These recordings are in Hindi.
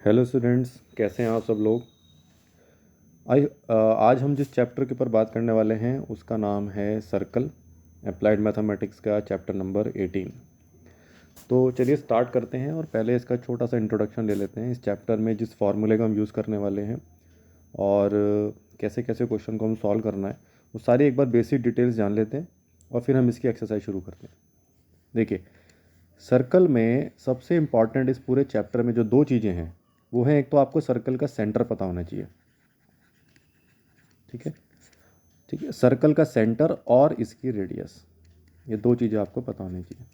हेलो स्टूडेंट्स, कैसे हैं आप सब लोग। आज हम जिस चैप्टर के ऊपर बात करने वाले हैं उसका नाम है सर्कल, अप्लाइड मैथमेटिक्स का चैप्टर नंबर 18। तो चलिए स्टार्ट करते हैं और पहले इसका छोटा सा इंट्रोडक्शन ले लेते हैं। इस चैप्टर में जिस फार्मूले का हम यूज़ करने वाले हैं और कैसे कैसे क्वेश्चन को हम सॉल्व करना है वो सारी एक बार बेसिक डिटेल्स जान लेते हैं और फिर हम इसकी एक्सरसाइज शुरू करते हैं। देखिए, सर्कल में सबसे इम्पॉर्टेंट इस पूरे चैप्टर में जो दो चीज़ें हैं वो हैं, एक तो आपको सर्कल का सेंटर पता होना चाहिए। ठीक है, ठीक है, सर्कल का सेंटर और इसकी रेडियस, ये दो चीज़ें आपको पता होनी चाहिए।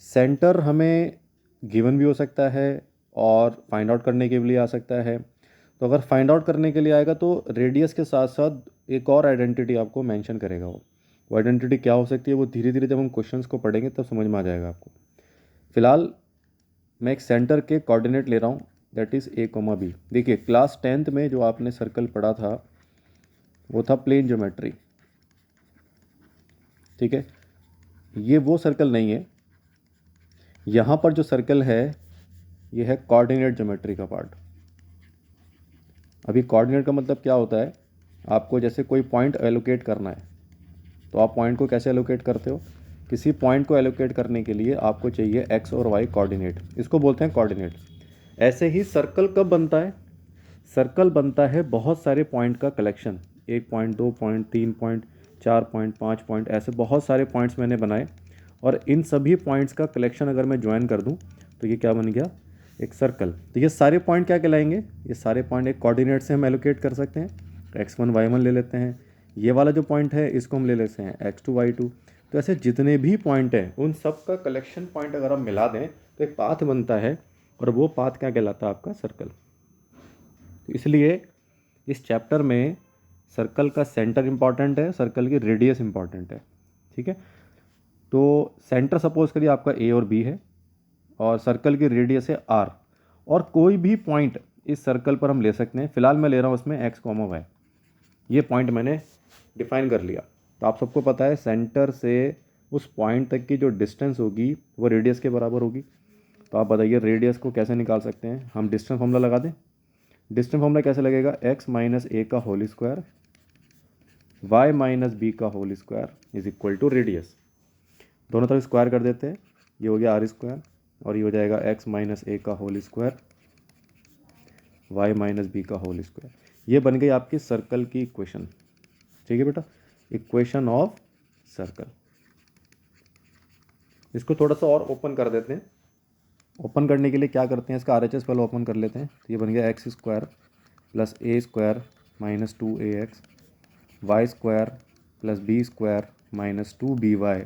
सेंटर हमें गिवन भी हो सकता है और फाइंड आउट करने के लिए आ सकता है। तो अगर फाइंड आउट करने के लिए आएगा तो रेडियस के साथ साथ एक और आइडेंटिटी आपको मेंशन करेगा। वो आइडेंटिटी क्या हो सकती है वो धीरे धीरे जब हम क्वेश्चंस को पढ़ेंगे तब समझ में आ जाएगा आपको। फिलहाल मैं एक सेंटर के कोऑर्डिनेट ले रहा हूँ, that is A comma B. देखिए, क्लास 10th में जो आपने सर्कल पढ़ा था वो था प्लेन ज्योमेट्री। ठीक है, ये वो सर्कल नहीं है। यहाँ पर जो सर्कल है ये है कोऑर्डिनेट ज्योमेट्री का पार्ट। अभी कोऑर्डिनेट का मतलब क्या होता है, आपको जैसे कोई पॉइंट एलोकेट करना है तो आप पॉइंट को कैसे एलोकेट करते हो। किसी पॉइंट को एलोकेट करने के लिए आपको चाहिए एक्स और वाई कोऑर्डिनेट, इसको बोलते हैं कोऑर्डिनेट। ऐसे ही सर्कल कब बनता है, सर्कल बनता है बहुत सारे पॉइंट का collection. 1 point, 2 point, 3 point, 4 point, 5 point, ऐसे बहुत सारे पॉइंट्स मैंने बनाए और इन सभी पॉइंट्स का कलेक्शन अगर मैं ज्वाइन कर दूं तो ये क्या बन गया, एक सर्कल। तो ये सारे पॉइंट क्या कहलाएंगे, ये सारे पॉइंट एक कोऑर्डिनेट से हम एलोकेट कर सकते हैं। x1 y1 ले लेते हैं, ये वाला जो पॉइंट है इसको हम ले लेते हैं x2 y2। तो ऐसे जितने भी पॉइंट हैं उन सब का कलेक्शन पॉइंट अगर हम मिला दें तो एक पाथ बनता है और वो पाथ क्या कहलाता है, आपका सर्कल। तो इसलिए इस चैप्टर में सर्कल का सेंटर इंपॉर्टेंट है, सर्कल की रेडियस इंपॉर्टेंट है। ठीक है, तो सेंटर सपोज करिए आपका ए और बी है और सर्कल की रेडियस है आर, और कोई भी पॉइंट इस सर्कल पर हम ले सकते हैं। फिलहाल मैं ले रहा हूँ इसमें एक्स कॉमा वाई, ये पॉइंट मैंने डिफाइन कर लिया। तो आप सबको पता है सेंटर से उस पॉइंट तक की जो डिस्टेंस होगी वो रेडियस के बराबर होगी। तो आप बताइए रेडियस को कैसे निकाल सकते हैं, हम डिस्टेंस फॉर्मूला लगा दें। डिस्टेंस फॉर्मूला कैसे लगेगा, एक्स माइनस ए का whole square Y minus B का whole square is equal to radius. दोनों तरफ स्क्वायर कर देते हैं, ये हो गया आर स्क्वायर और ये हो जाएगा एक्स माइनस ए का whole square Y minus B का होल स्क्वायर। ये बन गई आपकी सर्कल की इक्वेशन। ठीक है बेटा, इक्वेशन ऑफ सर्कल। इसको थोड़ा सा और ओपन कर देते हैं। ओपन करने के लिए क्या करते हैं, इसका आरएचएस पहले ओपन कर लेते हैं। तो ये बन गया X square plus A square minus 2ax Y square plus B square minus 2by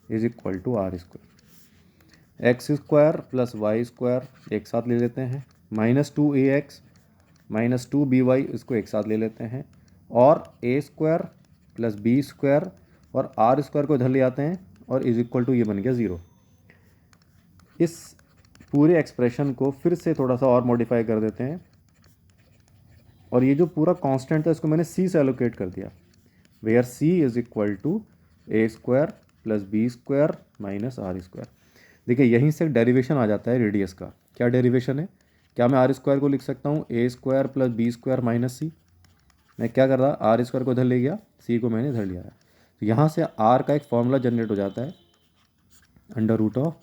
is equal to R square. X square plus Y square एक साथ ले लेते हैं, माइनस 2ax माइनस 2by इसको एक साथ ले लेते हैं, और ए स्क्वायर प्लस बी स्क्वायर और आर स्क्वायर को इधर ले आते हैं और इज इक्वल टू ये बन गया 0। इस पूरे एक्सप्रेशन को फिर से थोड़ा सा और मॉडिफाई कर देते हैं और ये जो पूरा कांस्टेंट था इसको मैंने सी से एलोकेट कर दिया, where C is equal to A square plus B square minus R square. देखिए, यहीं से डेरिवेशन आ जाता है रेडियस का। क्या डेरिवेशन है, क्या मैं आर स्क्वायर को लिख सकता हूँ A square plus B square minus C. मैं क्या कर रहा, आर स्क्वायर को इधर ले गया, सी को मैंने इधर लिया है। तो यहाँ से आर का एक फॉर्मूला जनरेट हो जाता है, under root of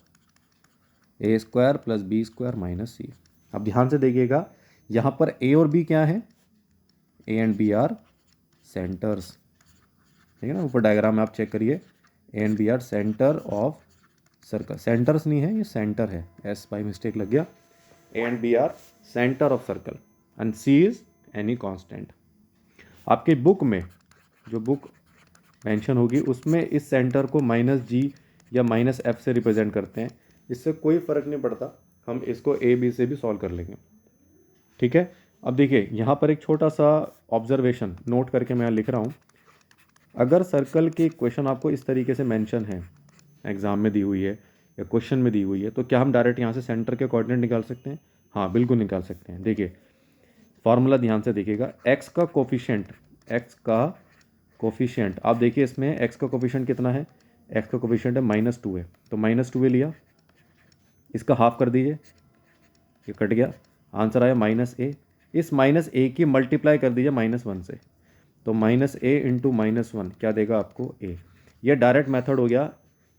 A square plus B square minus C. अब ध्यान से देखिएगा, यहाँ पर ए और बी क्या है, A and B are centres. ठीक है ना, ऊपर डायग्राम में आप चेक करिए, A and B are centre of circle. Centres नहीं है, ये सेंटर है, एस बाई मिस्टेक लग गया। A and B are centre of circle and C is any constant. आपके बुक में जो बुक मेंशन होगी उसमें इस सेंटर को माइनस जी या माइनस एफ से रिप्रेजेंट करते हैं। इससे कोई फ़र्क नहीं पड़ता, हम इसको ए बी से भी सॉल्व कर लेंगे। ठीक है, अब देखिए यहाँ पर एक छोटा सा ऑब्जर्वेशन नोट करके मैं लिख रहा हूँ। अगर सर्कल की इक्वेशन आपको इस तरीके से मेंशन है, एग्ज़ाम में दी हुई है या क्वेश्चन में दी हुई है, तो क्या हम डायरेक्ट यहाँ से सेंटर के कोऑर्डिनेट निकाल सकते हैं? हाँ, बिल्कुल निकाल सकते हैं। देखिए फार्मूला ध्यान से देखिएगा, एक्स का कोफिशिएंट आप देखिए, इसमें एक्स का कोफिशिएंट कितना है, एक्स का कोफिशिएंट है -2 है, तो -2 लिया, इसका हाफ कर दीजिए, ये कट गया, आंसर आया -a। इस -a की मल्टीप्लाई कर दीजिए -1 से, तो -a इंटू -1 क्या देगा आपको a। ये डायरेक्ट मेथड हो गया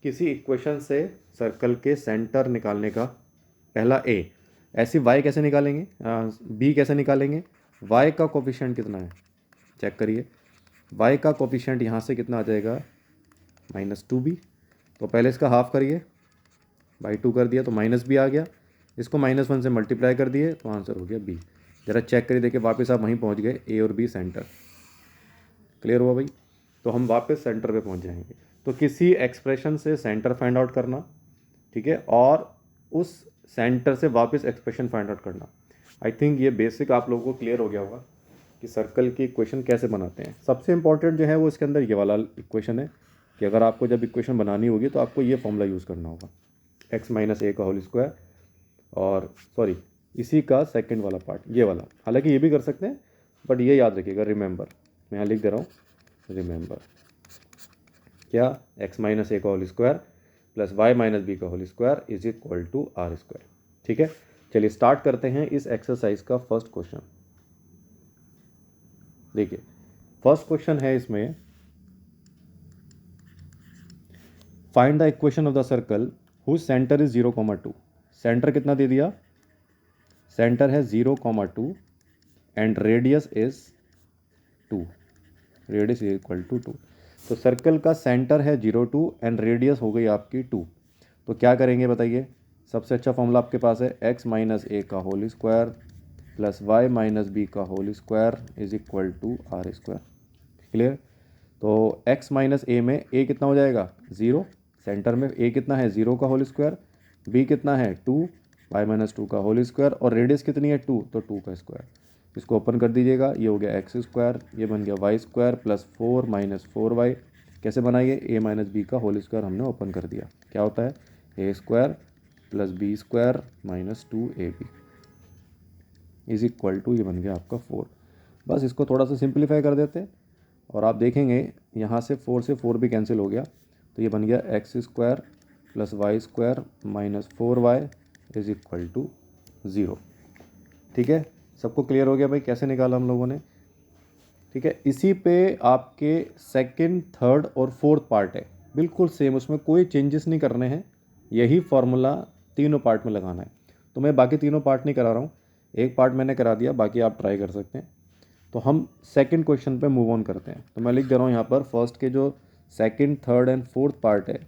किसी इक्वेशन से सर्कल के सेंटर निकालने का। पहला a, ऐसी y कैसे निकालेंगे, b कैसे निकालेंगे, y का कोफिशिएंट कितना है चेक करिए। y का कोफिशिएंट यहाँ से कितना आ जाएगा -2b, तो पहले इसका हाफ करिए, बाई 2 कर दिया तो माइनस भी आ गया, इसको -1 से मल्टीप्लाई कर दिए तो आंसर हो गया b। ज़रा चेक करिए, देखिए वापस आप वहीं पहुँच गए, a और b सेंटर। क्लियर हुआ भाई, तो हम वापस सेंटर पे पहुँच जाएंगे। तो किसी एक्सप्रेशन से सेंटर फाइंड आउट करना, ठीक है, और उस सेंटर से वापस एक्सप्रेशन फाइंड आउट करना। आई थिंक ये बेसिक आप लोगों को क्लियर हो गया होगा कि सर्कल की इक्वेशन कैसे बनाते हैं। सबसे इंपॉर्टेंट जो है वो इसके अंदर ये वाला इक्वेशन है कि अगर आपको जब इक्वेशन बनानी होगी तो आपको ये फॉर्मूला यूज़ करना होगा, x माइनस ए का होल स्क्वायर, और सॉरी इसी का सेकंड वाला पार्ट ये वाला, हालांकि ये भी कर सकते हैं बट ये याद रखिएगा, रिमेंबर, मैं यहाँ लिख दे रहा हूँ रिमेंबर, क्या x माइनस ए का whole square plus Y minus B का whole square is equal to R square. ठीक है, चलिए स्टार्ट करते हैं इस एक्सरसाइज का फर्स्ट क्वेश्चन। देखिए फर्स्ट क्वेश्चन है इसमें, find the equation of the circle whose centre is 0,2। Centre कितना दे दिया, सेंटर है 0,2 and radius is 2, radius is equal to 2। तो सर्कल का सेंटर है 0,2 एंड रेडियस हो गई आपकी 2। तो क्या करेंगे बताइए, सबसे अच्छा फॉर्मूला आपके पास है x माइनस ए का whole square plus Y minus B का whole square is equal to R square. Clear, तो x माइनस ए में a कितना हो जाएगा 0, सेंटर में a कितना है 0 का होल स्क्वायर, b कितना है 2, वाई माइनस 2 का होल स्क्वायर, और रेडियस कितनी है 2, तो 2 का स्क्वायर। इसको ओपन कर दीजिएगा, ये हो गया एक्स स्क्वायर, ये बन गया Y square plus 4 minus 4y। कैसे बनाइए, a माइनस बी का होल स्क्वायर हमने ओपन कर दिया, क्या होता है A square plus B square minus 2ab is equal to, ये बन गया आपका 4। बस इसको थोड़ा सा सिंप्लीफाई कर देते हैं और आप देखेंगे यहाँ से 4 से 4 भी कैंसिल हो गया, तो ये बन गया X square plus Y square minus 4y is equal to 0। ठीक है, सबको क्लियर हो गया भाई कैसे निकाला हम लोगों ने। ठीक है, इसी पे आपके सेकंड, थर्ड और फोर्थ पार्ट है, बिल्कुल सेम, उसमें कोई चेंजेस नहीं करने हैं, यही फार्मूला तीनों पार्ट में लगाना है। तो मैं बाकी तीनों पार्ट नहीं करा रहा हूँ, एक पार्ट मैंने करा दिया, बाकी आप ट्राई कर सकते हैं। तो हम सेकंड क्वेश्चन पे मूव ऑन करते हैं। तो मैं लिख दे रहा हूँ यहाँ पर, फर्स्ट के जो second, third and fourth part है,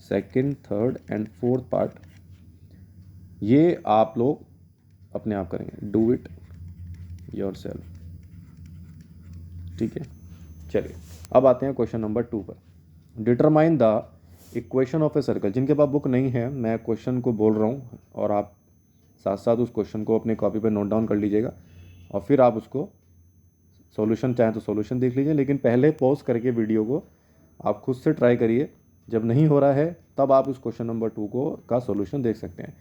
second, third and fourth part, ये आप लोग अपने आप करेंगे, डू इट योरसेल्फ। ठीक है, चलिए अब आते हैं क्वेश्चन नंबर 2 पर। Determine the equation of a circle. जिनके पास बुक नहीं है, मैं क्वेश्चन को बोल रहा हूँ और आप साथ साथ उस क्वेश्चन को अपनी कॉपी पर नोट डाउन कर लीजिएगा और फिर आप उसको सॉल्यूशन चाहें तो सॉल्यूशन देख लीजिए, लेकिन पहले पॉज करके वीडियो को आप खुद से ट्राई करिए। जब नहीं हो रहा है तब आप उस क्वेश्चन नंबर 2 को का सॉल्यूशन देख सकते हैं।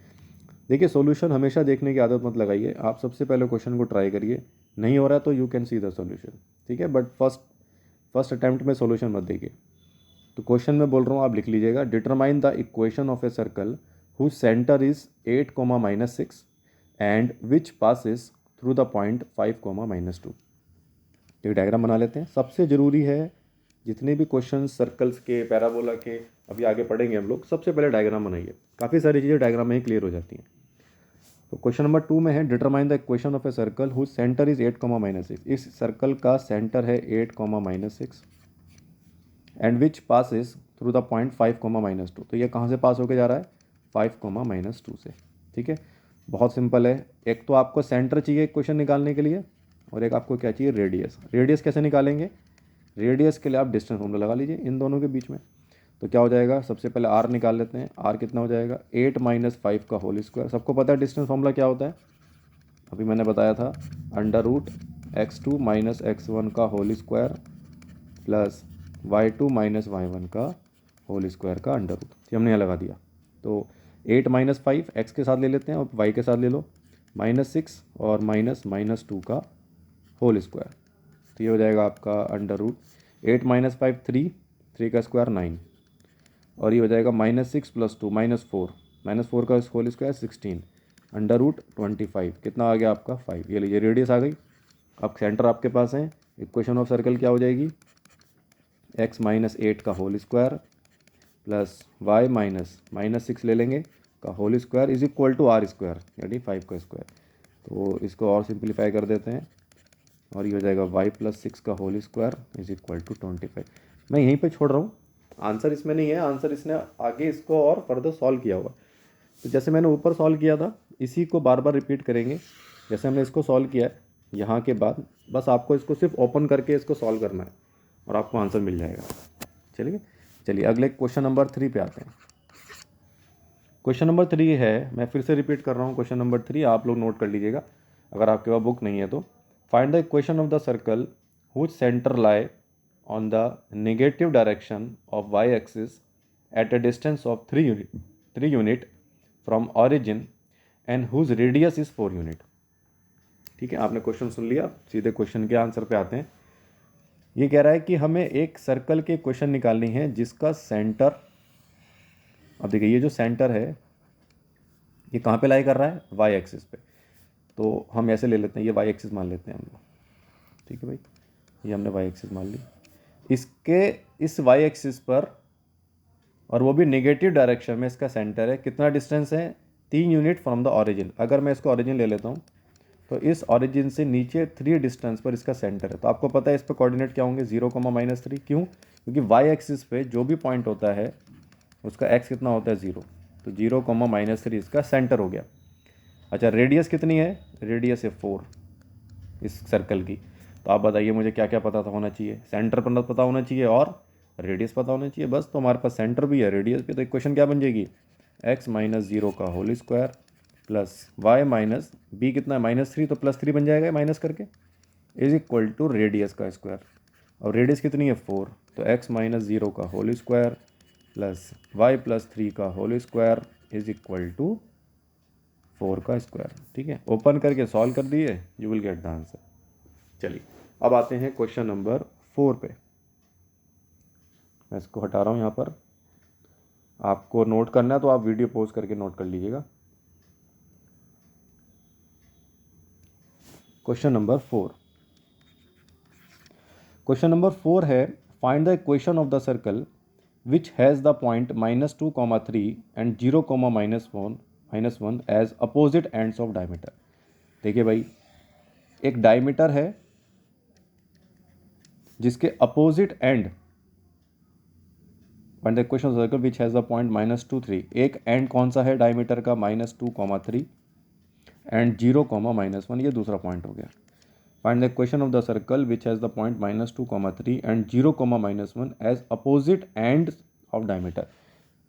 देखिए सॉल्यूशन हमेशा देखने की आदत मत लगाइए, आप सबसे पहले क्वेश्चन को ट्राई करिए, नहीं हो रहा है तो you can see the solution. ठीक है, बट फर्स्ट अटैम्प्ट में सॉल्यूशन मत देखिए। तो क्वेश्चन में बोल रहा हूँ, आप लिख लीजिएगा, determine the equation of a circle whose centre is 8, -6 and which passes through the point 5, -2। एक डायग्राम बना लेते हैं। सबसे ज़रूरी है, जितने भी क्वेश्चन सर्कल्स के, पैराबोला के अभी आगे पढ़ेंगे हम लोग, सबसे पहले डायग्राम बनाइए, काफ़ी सारी चीज़ें डायग्राम में ही क्लियर हो जाती हैं। तो क्वेश्चन नंबर 2 में है, determine the equation of a circle whose centre is 8, -6। इस सर्कल का सेंटर है 8, -6 and which passes through the point 5, -2। तो ये कहाँ से पास होकर जा रहा है, 5, -2 से। ठीक है, बहुत सिंपल है। एक तो आपको सेंटर चाहिए इक्वेशन निकालने के लिए, और एक आपको क्या चाहिए, रेडियस। रेडियस कैसे निकालेंगे, रेडियस के लिए आप डिस्टेंस फॉर्मूला लगा लीजिए इन दोनों के बीच में। तो क्या हो जाएगा, सबसे पहले आर निकाल लेते हैं। आर कितना हो जाएगा, 8 - 5 का होल स्क्वायर। सबको पता है डिस्टेंस फॉर्मूला क्या होता है, अभी मैंने बताया था, √x2 - x1 का whole square plus y2 - y1 का होल स्क्वायर का अंडर रूट। ये हमने यहाँ लगा दिया। तो 8 - 5 x के साथ ले लेते हैं और y के साथ ले लो, -6 और -2 का होल स्क्वायर। तो ये हो जाएगा आपका अंडर रूट 8 - 5 3 का स्क्वायर 9, और ये हो जाएगा -6 + 2 -4 -4 का होल स्क्वायर 16 √25 कितना आ गया आपका 5। ये लीजिए रेडियस आ गई। अब सेंटर आपके पास है। इक्वेशन ऑफ सर्कल क्या हो जाएगी, x -8 का होल स्क्वायर प्लस y -6 ले लेंगे का whole square is equal to r square यानी 5 का स्क्वायर। तो इसको और सिंप्लीफाई कर देते हैं और ये हो जाएगा y +6 का whole square is equal to 25। मैं यहीं पे छोड़ रहा हूँ, आंसर इसमें नहीं है, आंसर इसने आगे इसको और फर्दर सॉल्व किया हुआ। तो जैसे मैंने ऊपर सॉल्व किया था इसी को बार बार रिपीट करेंगे। जैसे हमने इसको सॉल्व किया है यहाँ के बाद बस आपको इसको सिर्फ ओपन करके इसको सॉल्व करना है और आपको आंसर मिल जाएगा। चलिए अगले क्वेश्चन नंबर 3 पे आते हैं। क्वेश्चन नंबर 3 है, मैं फिर से रिपीट कर रहा हूँ क्वेश्चन नंबर 3, आप लोग नोट कर लीजिएगा अगर आपके पास बुक नहीं है तो। Find the equation of the circle which centre lie on the negative direction of y axis at a distance of 3 unit from origin and whose radius is 4 unit. ठीक है, आपने क्वेश्चन सुन लिया, सीधे क्वेश्चन के आंसर पे आते हैं। ये कह रहा है कि हमें एक सर्कल के क्वेश्चन निकालनी है जिसका सेंटर, अब देखिए ये जो सेंटर है ये कहाँ पे लाई कर रहा है, वाई एक्सिस पे। तो हम ऐसे ले लेते हैं, ये वाई एक्सिस मान लेते हैं हम लोग। ठीक है भाई, ये हमने वाई एक्सिस मान ली। इसके इस वाई एक्सिस पर और वो भी नेगेटिव डायरेक्शन में इसका सेंटर है। कितना डिस्टेंस है, 3 यूनिट फ्रॉम द ऑरिजिन। अगर मैं इसको ऑरिजिन ले लेता हूँ तो इस ऑरिजिन से नीचे 3 डिस्टेंस पर इसका सेंटर है। तो आपको पता है इस पर कोऑर्डिनेट क्या होंगे, 0, -3। क्यों, क्योंकि वाई एक्सिस पे जो भी पॉइंट होता है उसका एक्स कितना होता है 0। तो 0, -3 इसका सेंटर हो गया। अच्छा, रेडियस कितनी है, रेडियस है 4 इस सर्कल की। तो आप बताइए मुझे क्या क्या पता होना चाहिए, सेंटर पर पता होना चाहिए और रेडियस पता होना चाहिए। बस, तो हमारे पास सेंटर भी है, रेडियस भी। तो इक्वेशन क्या बन जाएगी, x -0 का whole square plus y minus B कितना है -3, तो +3 बन जाएगा माइनस करके, इज इक्वल टू रेडियस का स्क्वायर। और रेडियस कितनी है 4, तो x -0 का होल स्क्वायर प्लस y +3 का whole square is equal to 4 का स्क्वायर। ठीक है, ओपन करके सॉल्व कर दिए, you will get the answer. चलिए अब आते हैं क्वेश्चन नंबर 4 पे। मैं इसको हटा रहा हूँ यहाँ पर, आपको नोट करना है तो आप वीडियो पॉज करके नोट कर लीजिएगा। क्वेश्चन नंबर 4, क्वेश्चन नंबर 4 है, find the equation of the circle which has the point -2, 3 and 0, -1 as opposite ends of diameter. देखिए भाई, एक डायमीटर है जिसके opposite end, find the equation of circle which has the point -2, 3। एक एंड कौन सा है डायमीटर का, -2, 3 एंड 0, -1, ये दूसरा पॉइंट हो गया। Find the equation of the circle which has the point -2, 3 and 0, -1 as opposite end of diameter.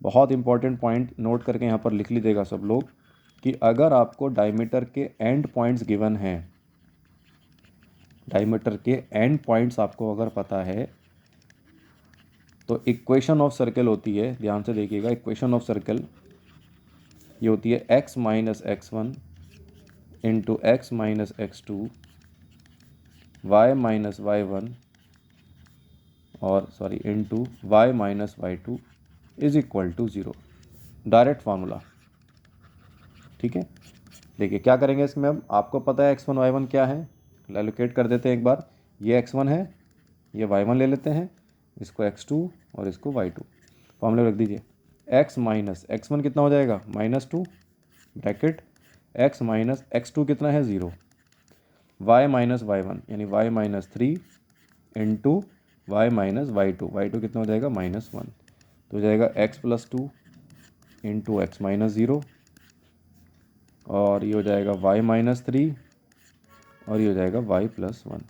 बहुत इंपॉर्टेंट पॉइंट नोट करके यहाँ पर लिख लीजिएगा सब लोग कि अगर आपको डायमीटर के एंड पॉइंट्स गिवन हैं, डायमीटर के एंड पॉइंट्स आपको अगर पता है तो इक्वेशन ऑफ सर्कल होती है, ध्यान से देखिएगा, इक्वेशन ऑफ सर्कल ये होती है x - x1 into x - x2 y - y1 और sorry into y - y2 is equal to 0। Direct formula. ठीक है, देखिए क्या करेंगे इसमें, अब आपको पता है x1 y1 क्या है, एलोकेट कर देते हैं एक बार। ये x1 है, ये y1 ले लेते हैं, इसको x2 और इसको y2, फॉर्मूले रख दीजिए। x - x1 कितना हो जाएगा, -2 ब्रैकेट, x - x2 कितना है 0, y - y1 यानी y -3 इंटू y - y2 कितना हो जाएगा -1। तो हो जाएगा x +2 इंटू x -0 और ये हो जाएगा y -3 और ये हो जाएगा y +1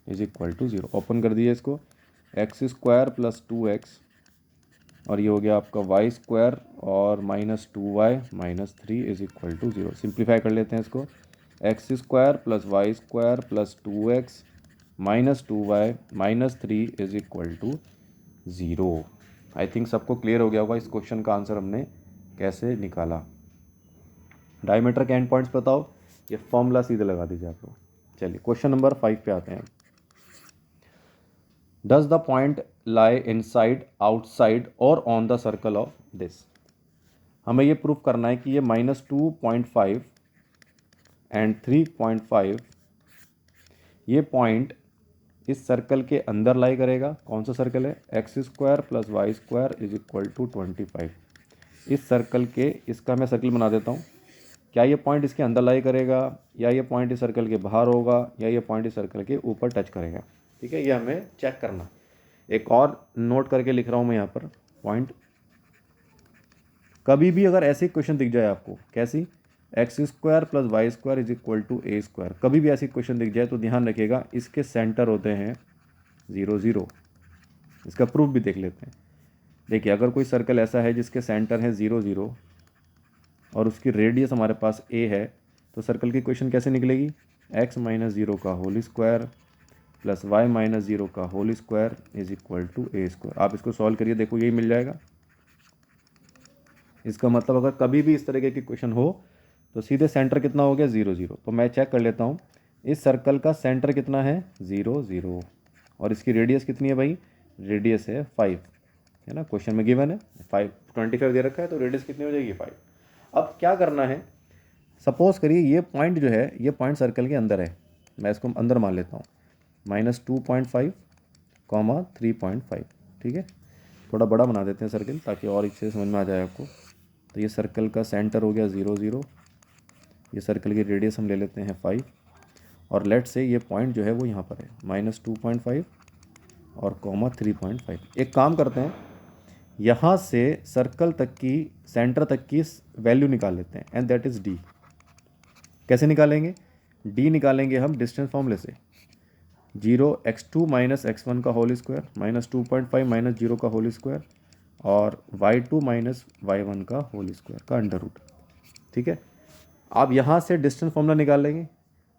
is equal to 0। Open कर दिए इसको, x² + 2x और ये हो गया आपका y² और -2y -3 is equal to 0। Simplify कर लेते हैं इसको, x² + y² + 2x -2y -3 is equal to 0। I think सबको क्लियर हो गया होगा इस क्वेश्चन का आंसर हमने कैसे निकाला। डायमीटर के एंड पॉइंट्स बताओ, ये फॉर्मूला सीधे लगा दीजिए आप लोग। चलिए क्वेश्चन नंबर 5 पे आते हैं। Does the point lie inside, outside और on the circle of this. हमें ये प्रूफ करना है कि ये -2.5 एंड 3.5 ये पॉइंट इस सर्कल के अंदर लाई करेगा। कौन सा सर्कल है? x² + y² = 25। इस सर्कल के, इसका मैं सर्कल बना देता हूँ। क्या ये पॉइंट इसके अंदर लाई करेगा, या ये पॉइंट इस सर्कल के बाहर होगा, या ये पॉइंट इस सर्कल के ऊपर टच करेगा? ठीक है, ये हमें चेक करना। एक और नोट करके लिख रहा हूँ मैं यहाँ पर पॉइंट। कभी भी अगर ऐसे क्वेश्चन दिख जाए आपको, कैसी, x² + y² = a², कभी भी ऐसी क्वेश्चन दिख जाए तो ध्यान रखिएगा इसके सेंटर होते हैं 0 0। इसका प्रूफ भी देख लेते हैं। देखिए, अगर कोई सर्कल ऐसा है जिसके सेंटर है 0 0 और उसकी रेडियस हमारे पास a है, तो सर्कल की क्वेश्चन कैसे निकलेगी? x - 0 का होल स्क्वायर प्लस y - 0 का whole square is equal to a²। आप इसको सॉल्व करिए, देखो यही मिल जाएगा। इसका मतलब अगर कभी भी इस तरीके की क्वेश्चन हो तो सीधे सेंटर कितना हो गया? 0 0। तो मैं चेक कर लेता हूँ, इस सर्कल का सेंटर कितना है? 0 0। और इसकी रेडियस कितनी है भाई? रेडियस है 5, है ना, क्वेश्चन में गिवन है 5, 25 दे रखा है, तो रेडियस कितनी हो जाएगी? 5। अब क्या करना है, सपोज करिए ये पॉइंट जो है, ये पॉइंट सर्कल के अंदर है, मैं इसको अंदर मान लेता हूँ, -2.5, 3.5। ठीक है, थोड़ा बड़ा बना देते हैं सर्कल ताकि और अच्छे से समझ में आ जाए आपको। तो ये सर्कल का सेंटर हो गया 0 0, ये सर्कल की रेडियस हम ले लेते हैं 5, और लेट से ये पॉइंट जो है वो यहाँ पर है -2.5 और 3.5। एक काम करते हैं, यहाँ से सर्कल तक की, सेंटर तक की वैल्यू निकाल लेते हैं, एंड दैट इज़ d। कैसे निकालेंगे? d निकालेंगे हम डिस्टेंस फॉर्मूले से। 0x2 - x1 का होल स्क्वायर, -2.5 - 0 का होल स्क्वायर, और y2 - y1 का होल स्क्वायर का अंडर रूट। ठीक है, आप यहाँ से डिस्टेंस फॉर्मूला निकाल लेंगे।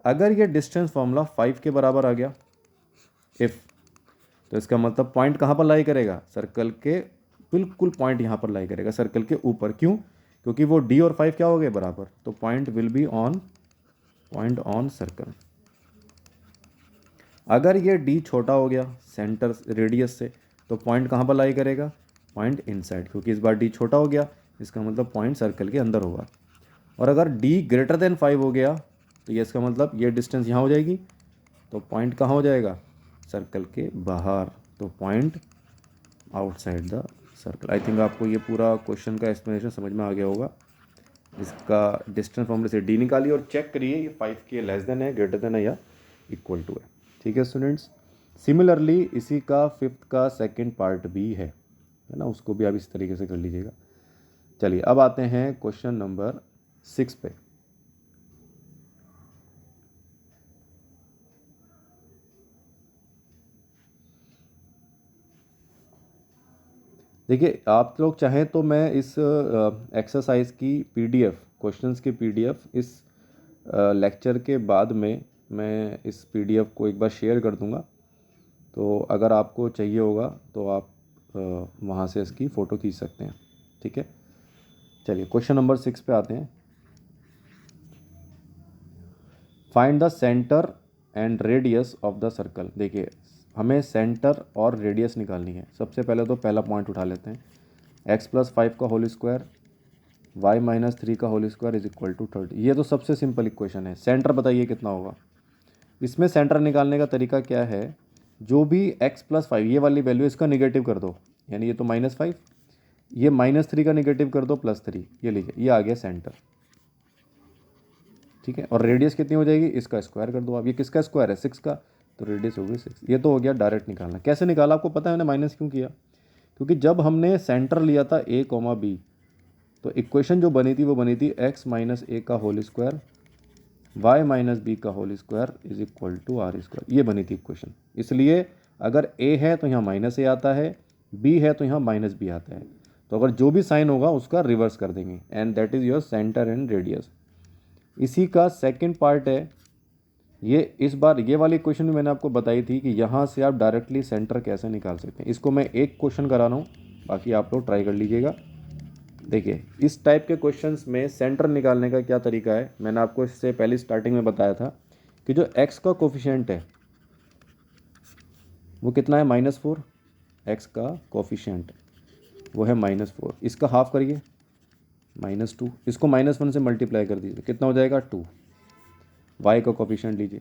अगर ये डिस्टेंस फॉर्मूला 5 के बराबर आ गया, इफ़, तो इसका मतलब पॉइंट कहाँ पर लाई करेगा? सर्कल के बिल्कुल पॉइंट यहाँ पर लाई करेगा, सर्कल के ऊपर। क्यों? क्योंकि वो d और 5 क्या हो गए? बराबर। तो point will be point on circle. अगर ये d छोटा हो गया सेंटर रेडियस से, तो पॉइंट कहाँ पर लाई करेगा? पॉइंट इनसाइड, क्योंकि इस बार d छोटा हो गया, इसका मतलब पॉइंट सर्कल के अंदर होगा। और अगर d > 5 हो गया, तो ये इसका मतलब ये डिस्टेंस यहाँ हो जाएगी, तो पॉइंट कहाँ हो जाएगा? सर्कल के बाहर। तो point outside the circle. I think आपको ये पूरा क्वेश्चन का एक्सप्लेनेशन समझ में आ गया होगा। इसका डिस्टेंस फॉर्मूले से d निकालिए और चेक करिए ये 5 के लेस देन है, ग्रेटर देन है, या इक्वल टू है। ठीक है स्टूडेंट्स, सिमिलरली इसी का 5th का सेकंड पार्ट भी है ना, उसको भी आप इस तरीके से कर लीजिएगा। चलिए अब आते हैं क्वेश्चन नंबर 6 पे। देखिए, आप लोग चाहें तो मैं इस एक्सरसाइज की पीडीएफ, क्वेश्चंस की पीडीएफ इस लेक्चर के बाद में मैं इस पीडीएफ को एक बार शेयर कर दूंगा। तो अगर आपको चाहिए होगा तो आप वहाँ से इसकी फ़ोटो खींच सकते हैं। ठीक है, चलिए क्वेश्चन नंबर 6 पे आते हैं। Find the centre and radius of the circle. देखिए, हमें सेंटर और रेडियस निकालनी है। सबसे पहले तो पहला पॉइंट उठा लेते हैं, x + 5 का होल स्क्वायर, y - 3 का whole square is equal to 30। ये तो सबसे सिंपल इक्वेशन है। सेंटर बताइए कितना होगा। इसमें सेंटर निकालने का तरीका क्या है, जो भी x + 5 ये वाली वैल्यू, इसका निगेटिव कर दो, यानी ये तो -5, ये -3 का निगेटिव कर दो +3, ये लीजिए, ये आ गया सेंटर। ठीक है, और रेडियस कितनी हो जाएगी? इसका स्क्वायर कर दो आप। ये किसका स्क्वायर है? 6 का, तो रेडियस हो गई 6। ये तो हो गया डायरेक्ट निकालना। कैसे निकाला आपको पता है मैंने माइनस क्यों किया? क्योंकि जब हमने सेंटर लिया था a, b, तो इक्वेशन जो बनी थी वो बनी थी x - a का होल स्क्वायर, y - b का whole square is equal to r²। ये बनी थी इक्वेशन। इसलिए अगर a है तो यहाँ -a आता है, b है तो यहाँ -b आता है। तो अगर जो भी साइन होगा उसका रिवर्स कर देंगे, and that is your centre and radius. इसी का सेकंड पार्ट है ये। इस बार ये वाली क्वेश्चन भी मैंने आपको बताई थी कि यहाँ से आप डायरेक्टली सेंटर कैसे निकाल सकते हैं। इसको मैं एक क्वेश्चन करा रहा हूँ, बाकी आप लोग ट्राई कर लीजिएगा। देखिए, इस टाइप के क्वेश्चंस में सेंटर निकालने का क्या तरीका है, मैंने आपको इससे पहले स्टार्टिंग में बताया था कि जो x का कोफिशिएंट है वो कितना है? -4। x का कोफिशिएंट वो है -4, इसका हाफ करिए, -2, इसको -1 से मल्टीप्लाई कर दीजिए, कितना हो जाएगा 2। y का कोफिशिएंट लीजिए,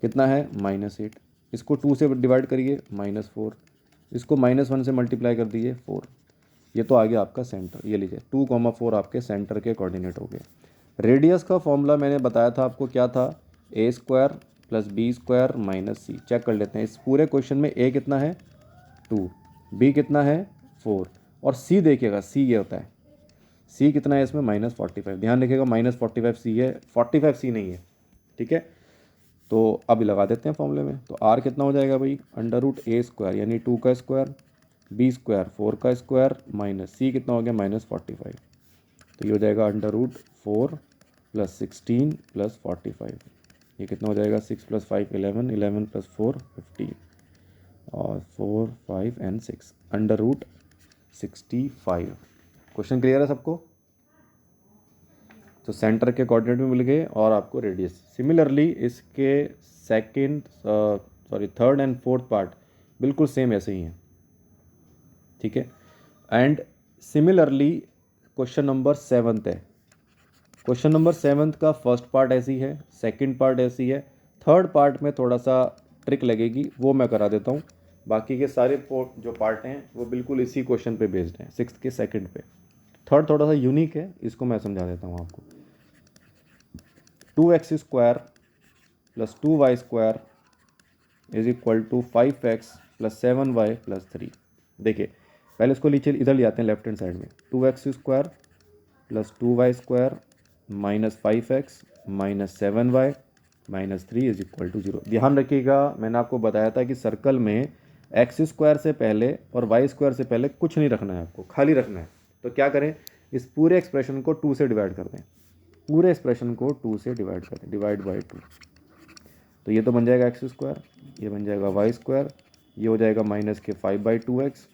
कितना है -8, इसको 2 से डिवाइड करिए -4, इसको -1 से मल्टीप्लाई कर दीजिए 4। ये तो आ गया आपका सेंटर, ये लीजिए 2,4 आपके सेंटर के कोऑर्डिनेट हो गए। रेडियस का फॉर्मूला मैंने बताया था आपको, क्या था, a² + b² - c। चेक कर लेते हैं इस पूरे क्वेश्चन में a कितना है 2, b कितना है 4, और c देखिएगा, c ये होता है, c कितना है इसमें -45। ध्यान रखिएगा -45 c है, 45 c नहीं है, ठीक है। तो अब लगा देते हैं फॉर्मूले में। तो r कितना हो जाएगा भाई, √a² यानी 2 का स्क्वायर, b² 4 का स्क्वायर, -c कितना हो गया -45। तो ये हो जाएगा √4 + 16 + 45। ये कितना हो जाएगा 6 + 5 11, 11 + 4 15, और 4 5 एंड 6 √65। क्वेश्चन क्लियर है सबको? तो सेंटर के कोऑर्डिनेट भी मिल गए और आपको रेडियस। सिमिलरली इसके थर्ड एंड फोर्थ पार्ट बिल्कुल सेम ऐसे ही हैं, ठीक है। एंड सिमिलरली क्वेश्चन नंबर 7 है। क्वेश्चन नंबर 7 का फर्स्ट पार्ट ऐसी है, सेकंड पार्ट ऐसी है, थर्ड पार्ट में थोड़ा सा ट्रिक लगेगी, वो मैं करा देता हूँ। बाकी के सारे जो पार्ट हैं वो बिल्कुल इसी क्वेश्चन पे बेस्ड हैं, 6th के सेकंड पे। थर्ड थोड़ा सा यूनिक है, इसको मैं समझा देता हूँ आपको। 2x² + 2y² = 5x + 7y + 3। देखिए पहले इसको नीचे इधर ले आते हैं, लेफ्ट हैंड साइड में। 2x² + 2y² - 5x - 7y - 3 = 0। ध्यान रखिएगा, मैंने आपको बताया था कि सर्कल में x² से पहले और y² से पहले कुछ नहीं रखना है, आपको खाली रखना है। तो क्या करें, इस पूरे एक्सप्रेशन को 2 से डिवाइड कर दें, पूरे एक्सप्रेशन को 2 से डिवाइड कर दें, डिवाइड बाई 2। तो ये तो बन जाएगा x², ये बन जाएगा y², ये हो जाएगा -5/2x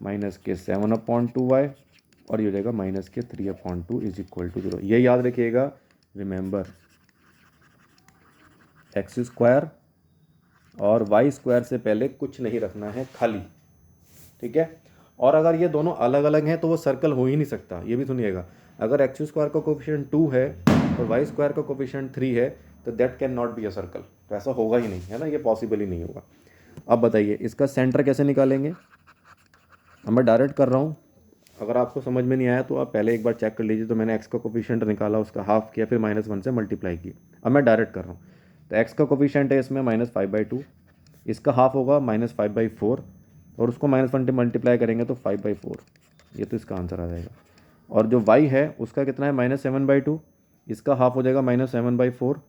-7/2y, और ये हो जाएगा -3/2 = 0। ये याद रखिएगा, रिमेंबर x² और y² से पहले कुछ नहीं रखना है, खाली, ठीक है। और अगर ये दोनों अलग अलग हैं तो वो सर्कल हो ही नहीं सकता। ये भी सुनिएगा, अगर x² का कोफिशिएंट 2 है और y² का कोफिशिएंट 3 है तो that can not be a circle. तो ऐसा होगा ही नहीं, है ना, ये पॉसिबल ही नहीं होगा। अब बताइए इसका सेंटर कैसे निकालेंगे। अब मैं डायरेक्ट कर रहा हूँ, अगर आपको समझ में नहीं आया तो आप पहले एक बार चेक कर लीजिए। तो मैंने x का कोफिशिएंट निकाला, उसका हाफ किया, फिर -1 से मल्टीप्लाई किया। अब मैं डायरेक्ट कर रहा हूँ। तो x का कोफिशिएंट है इसमें -5/2, इसका हाफ होगा -5/4, और उसको -1 से मल्टीप्लाई करेंगे तो 5/4। ये तो इसका आंसर आ जाएगा। और जो y है उसका कितना है -7/2, इसका हाफ हो जाएगा -7/4,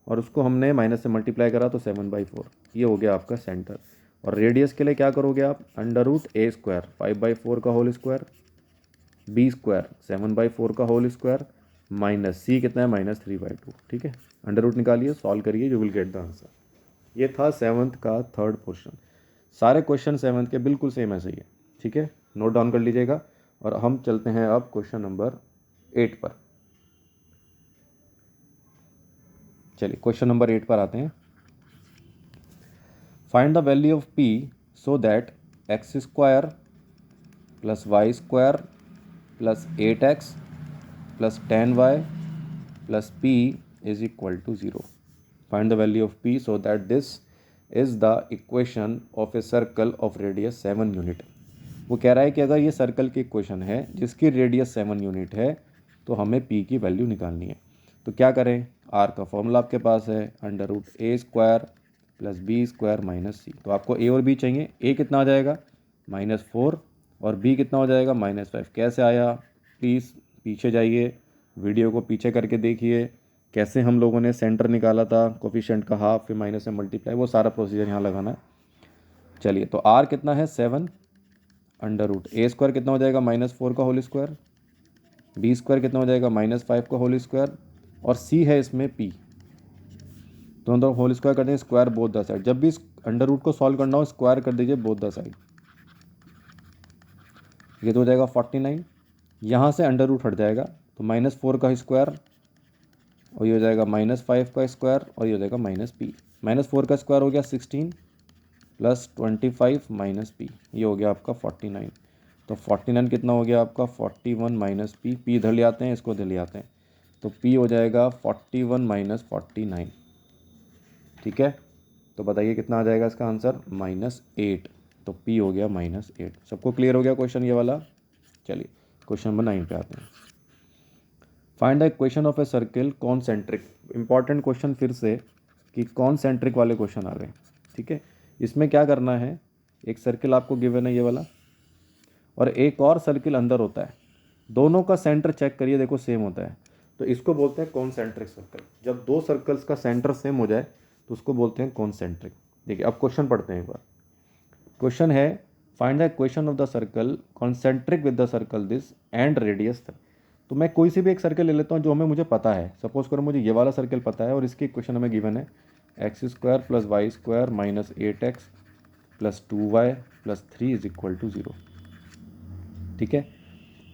और उसको हमने माइनस से मल्टीप्लाई करा तो 7/4। ये हो गया आपका सेंटर। और रेडियस के लिए क्या करोगे आप, √a² 5/4 का होल स्क्वायर, b² 7/4 का होल स्क्वायर, -c कितना है -3/2, ठीक है। अंडर रूट निकालिए, सॉल्व करिए, you will get the answer. ये था 7th का थर्ड पोर्शन। सारे क्वेश्चन 7th के बिल्कुल सेम ऐसे ही है, ठीक है, नोट डाउन कर लीजिएगा। और हम चलते हैं अब क्वेश्चन नंबर 8 पर। चलिए क्वेश्चन नंबर 8 पर आते हैं। Find the value of p so that x² + y² + 8x + 10y + p = 0। Find the value of p so that this is the equation of a circle of radius 7 unit. वो कह रहा है कि अगर ये सर्कल की इक्वेशन है जिसकी रेडियस 7 यूनिट है तो हमें p की वैल्यू निकालनी है। तो क्या करें, r का फॉर्मूला आपके पास है √a² + b² - c। तो आपको a और b चाहिए। a कितना आ जाएगा -4, और b कितना हो जाएगा -5। कैसे आया, प्लीज़ पीछे जाइए, वीडियो को पीछे करके देखिए, कैसे हम लोगों ने सेंटर निकाला था, कोफिशिएंट का हाफ, फिर माइनस से मल्टीप्लाई, वो सारा प्रोसीजर यहाँ लगाना है। चलिए तो r कितना है 7, √a² कितना हो जाएगा -4 का होल स्क्वायर, b² कितना हो जाएगा -5 का होल स्क्वायर, और c है इसमें p। दोनों होल स्क्वायर कर देंगे, स्क्वायर बोथ द साइड। जब भी अंडर रूट को सॉल्व करना हो स्क्वायर कर दीजिए बोथ द साइड। ये तो हो जाएगा 49, यहाँ से अंडर रूट हट जाएगा तो -4 का स्क्वायर, और ये हो जाएगा -5 का स्क्वायर, और ये हो जाएगा -p। -4 का स्क्वायर हो गया 16 + 25 - p, ये हो गया आपका 49। तो 49 कितना हो गया आपका 41 माइनस पी, पी इधर ले आते हैं, इसको इधर ले आते हैं, तो पी हो जाएगा 41 माइनस 49। ठीक है, तो बताइए कितना आ जाएगा इसका आंसर -8। तो पी हो गया -8। सबको क्लियर हो गया क्वेश्चन ये वाला। चलिए क्वेश्चन नंबर 9 पे आते हैं। Find the equation of a circle concentric. Important question फिर से कि कॉन्सेंट्रिक वाले क्वेश्चन आ गए। ठीक है, इसमें क्या करना है, एक सर्किल आपको गिवन है ये वाला, और एक और सर्किल अंदर होता है, दोनों का सेंटर चेक करिए, देखो सेम होता है, तो इसको बोलते हैं कॉन्सेंट्रिक सर्कल। जब दो सर्कल्स का सेंटर सेम हो जाए तो उसको बोलते हैं कॉन्सेंट्रिक। देखिए अब क्वेश्चन पढ़ते हैं एक बार। क्वेश्चन है find the equation of the circle concentric with the circle this and radius. तो मैं कोई सी भी एक सर्कल ले लेता हूँ जो हमें मुझे पता है। सपोज करो मुझे ये वाला सर्कल पता है और इसकी इक्वेशन हमें गिवन है x² + y² - 8x + 2y + 3 = 0। ठीक है,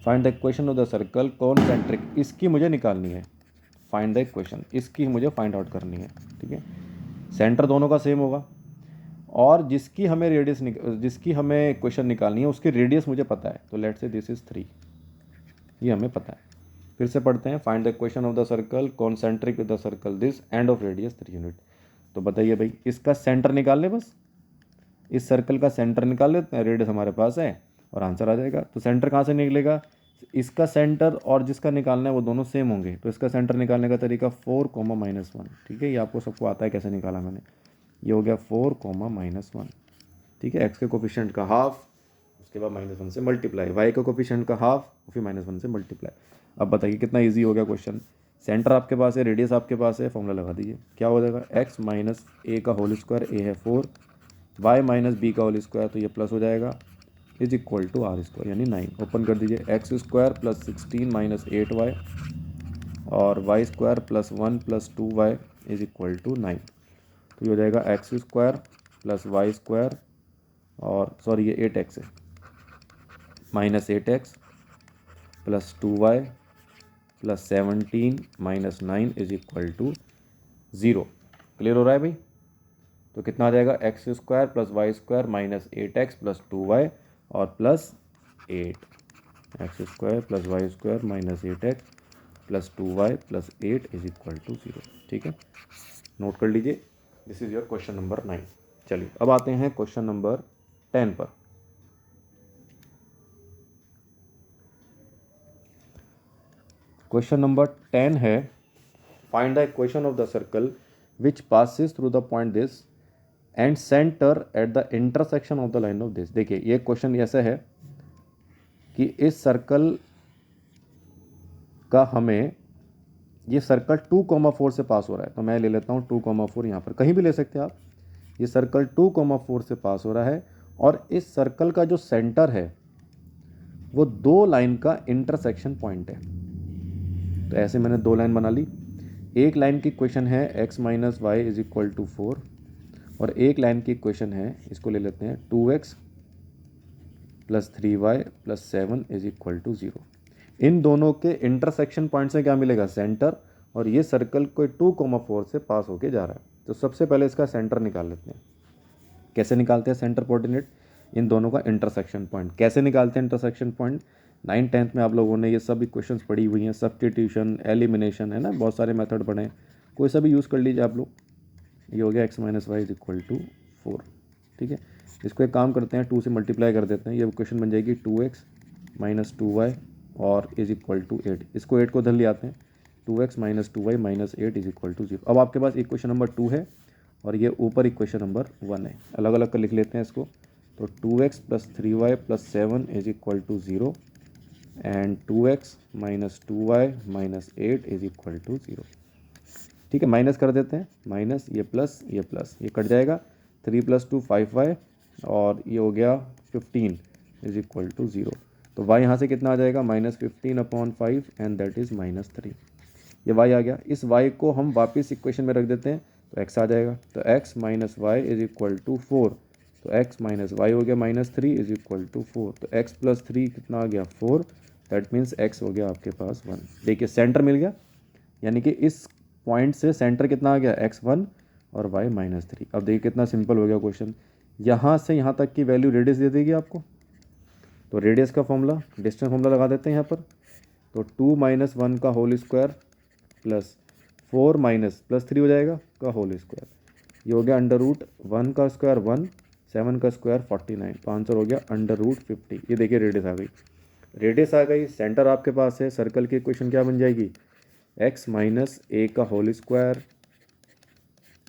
find the equation of the circle concentric, इसकी मुझे निकालनी है। फाइंड द इक्वेशन, इसकी मुझे फाइंड आउट करनी है। ठीक है, सेंटर दोनों का सेम होगा और जिसकी हमें जिसकी हमें इक्वेशन निकालनी है उसकी रेडियस मुझे पता है, तो लेट्स से दिस इज 3, ये हमें पता है। फिर से पढ़ते हैं, find the equation of the circle concentric with the circle this end of radius 3 unit. तो बताइए भाई, इसका सेंटर निकाल ले, बस इस सर्कल का सेंटर निकाल लेते हैं, रेडियस हमारे पास है और आंसर आ जाएगा। तो सेंटर कहाँ से निकलेगा, इसका सेंटर और जिसका निकालना है वो दोनों सेम होंगे, तो इसका सेंटर निकालने का तरीका 4, -1। ठीक है, ये आपको सबको आता है कैसे निकाला मैंने। ये हो गया 4, -1। ठीक है, एक्स के कोफिशिएंट का हाफ, उसके बाद -1 से मल्टीप्लाई, वाई के कोफिशिएंट का हाफ, फिर -1 से मल्टीप्लाई। अब बताइए कितना ईजी हो गया क्वेश्चन। सेंटर आपके पास है, रेडियस आपके पास है, फॉर्मूला लगा दीजिए। क्या हो जाएगा, x - a का होल स्क्वायर, a है 4, y - b का होल स्क्वायर, तो ये प्लस हो जाएगा, इज इक्वल टू r² यानी 9। ओपन कर दीजिए, x² + 16 - 8y और y² + 1 + 2y is equal to 9। तो ये हो जाएगा x² + y² और सॉरी ये 8x है, -8x + 2y + 17 - 9 is equal to 0। Clear हो रहा है भाई। तो कितना आ जाएगा, x² + y² - 8x + 2y और +8, x² + y² - 8x + 2y + 8 is equal to 0। ठीक है, नोट कर लीजिए, this is your question number 9। चलिए अब आते हैं क्वेश्चन नंबर 10 पर। क्वेश्चन नंबर 10 है find the equation of the circle which passes through the point this and centre at the intersection of the line of this. देखिए ये क्वेश्चन ऐसा है कि इस सर्कल का हमें, ये सर्कल 2,4 से पास हो रहा है, तो मैं ले लेता हूँ 2,4, यहाँ पर कहीं भी ले सकते हैं आप। ये सर्कल 2,4 से पास हो रहा है और इस सर्कल का जो सेंटर है वो दो लाइन का इंटरसेक्शन पॉइंट है। तो ऐसे मैंने दो लाइन बना ली। एक लाइन की इक्वेशन है x - y = 4 और एक लाइन की इक्वेशन है, इसको ले लेते हैं 2x + 3y + 7 is equal to 0। इन दोनों के इंटरसेक्शन पॉइंट से क्या मिलेगा, सेंटर, और ये सर्कल कोई 2,4 से पास होके जा रहा है। तो सबसे पहले इसका सेंटर निकाल लेते हैं। कैसे निकालते हैं सेंटर कोऑर्डिनेट, इन दोनों का इंटरसेक्शन पॉइंट कैसे निकालते हैं। इंटरसेक्शन पॉइंट 9th-10th में आप लोगों ने ये सब इक्वेशंस पढ़ी हुई हैं, सब्स्टिट्यूशन, एलिमिनेशन, है ना, बहुत सारे मेथड पढ़े हैं, कोई सा भी यूज़ कर लीजिए आप लोग। ये हो गया x - y = 4। ठीक है, इसको एक काम करते हैं, 2 से मल्टीप्लाई कर देते हैं, ये इक्वेशन बन जाएगी 2x - 2y और इज इक्वल टू 8। इसको 8 को धर ले आते हैं, 2x - 2y - 8 is equal to 0। अब आपके पास इक्वेशन नंबर 2 है और ये ऊपर इक्वेशन नंबर 1 है, अलग अलग कर लिख लेते हैं इसको। तो 2x + 3y + 7 is equal to 0 and 2x - 2y - 8 is equal to 0। ठीक है, माइनस कर देते हैं, माइनस ये प्लस ये कट जाएगा, 3 + 2 5y और ये हो गया 15 इज इक्वल टू 0। तो y यहाँ से कितना आ जाएगा, -15/5 एंड दैट इज़ -3। ये y आ गया, इस y को हम वापस इक्वेशन में रख देते हैं तो x आ जाएगा। तो x - y is equal to 4, तो x - y हो गया -3 इज इक्वल टू 4। तो x + 3 कितना आ गया, 4, दैट मीन्स x हो गया आपके पास 1। देखिए सेंटर मिल गया, यानी कि इस पॉइंट से सेंटर कितना आ गया, x1 और y -3। अब देखिए कितना सिंपल हो गया क्वेश्चन, यहाँ से यहाँ तक की वैल्यू रेडियस दे देगी आपको, तो रेडियस का फॉर्मूला, डिस्टेंस फॉर्मूला लगा देते हैं यहाँ पर। तो 2 माइनस 1 का whole square plus 4 minus plus 3 हो जाएगा का होल स्क्वायर, ये हो गया अंडर रूट 1 का स्क्वायर 1, 7 का स्क्वायर 49, तो आंसर हो गया अंडर रूट 50। ये देखिए रेडियस आ गई, रेडियस आ गई, सेंटर आपके पास है, सर्कल की इक्वेशन क्या बन जाएगी, x माइनस ए का whole square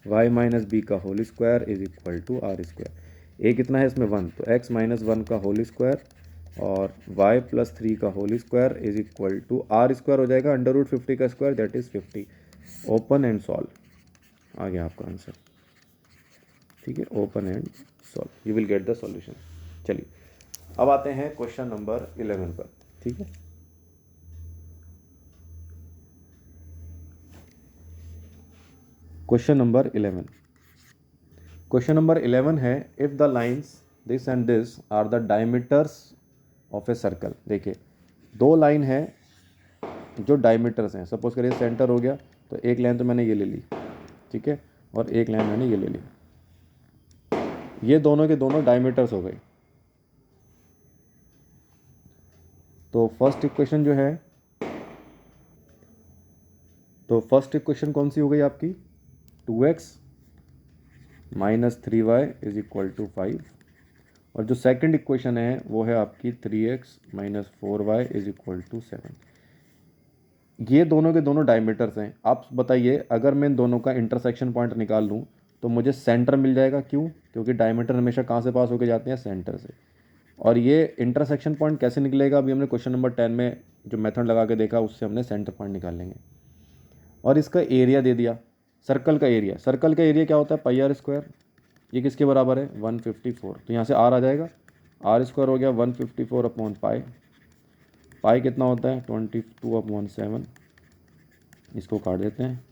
y minus B का whole square is equal to R square. A कितना है इसमें 1, तो x माइनस 1 का होल स्क्वायर और y प्लस 3 का whole square is equal to R square हो जाएगा अंडर रूट 50 का square, that is 50। Open and solve, आ गया आपका आंसर। ठीक है, open and solve, you will get the solution. चलिए अब आते हैं क्वेश्चन नंबर 11 पर। ठीक है, क्वेश्चन नंबर 11, क्वेश्चन नंबर 11 है, if the lines this and this are the diameters of a circle. देखिए दो लाइन है जो डायमीटर्स हैं, सपोज करिए सेंटर हो गया, तो एक लाइन तो मैंने ये ले ली, ठीक है, और एक लाइन मैंने ये ले ली, ये दोनों के दोनों डायमीटर्स हो गए। तो फर्स्ट इक्वेशन जो है, तो फर्स्ट इक्वेशन कौन सी हो गई आपकी, 2x minus 3y is equal to 5, और जो सेकंड इक्वेशन है वो है आपकी 3x minus 4y is equal to 7। ये दोनों के दोनों डायमीटर्स हैं। आप बताइए अगर मैं इन दोनों का इंटरसेक्शन पॉइंट निकाल लूँ तो मुझे सेंटर मिल जाएगा, क्यों, क्योंकि डायमीटर हमेशा कहाँ से पास होके जाते हैं, सेंटर से। और ये इंटरसेक्शन पॉइंट कैसे निकलेगा, अभी हमने क्वेश्चन नंबर 10 में जो मेथड लगा के देखा उससे हमने सेंटर पॉइंट निकाल लेंगे। और इसका एरिया दे दिया, सर्कल का एरिया, सर्कल का एरिया क्या होता है, पाई आर स्क्वायर, ये किसके बराबर है 154, तो यहाँ से आर आ जाएगा, आर स्क्वायर हो गया 154 अपॉन पाई, पाई कितना होता है 22/7, इसको काट देते हैं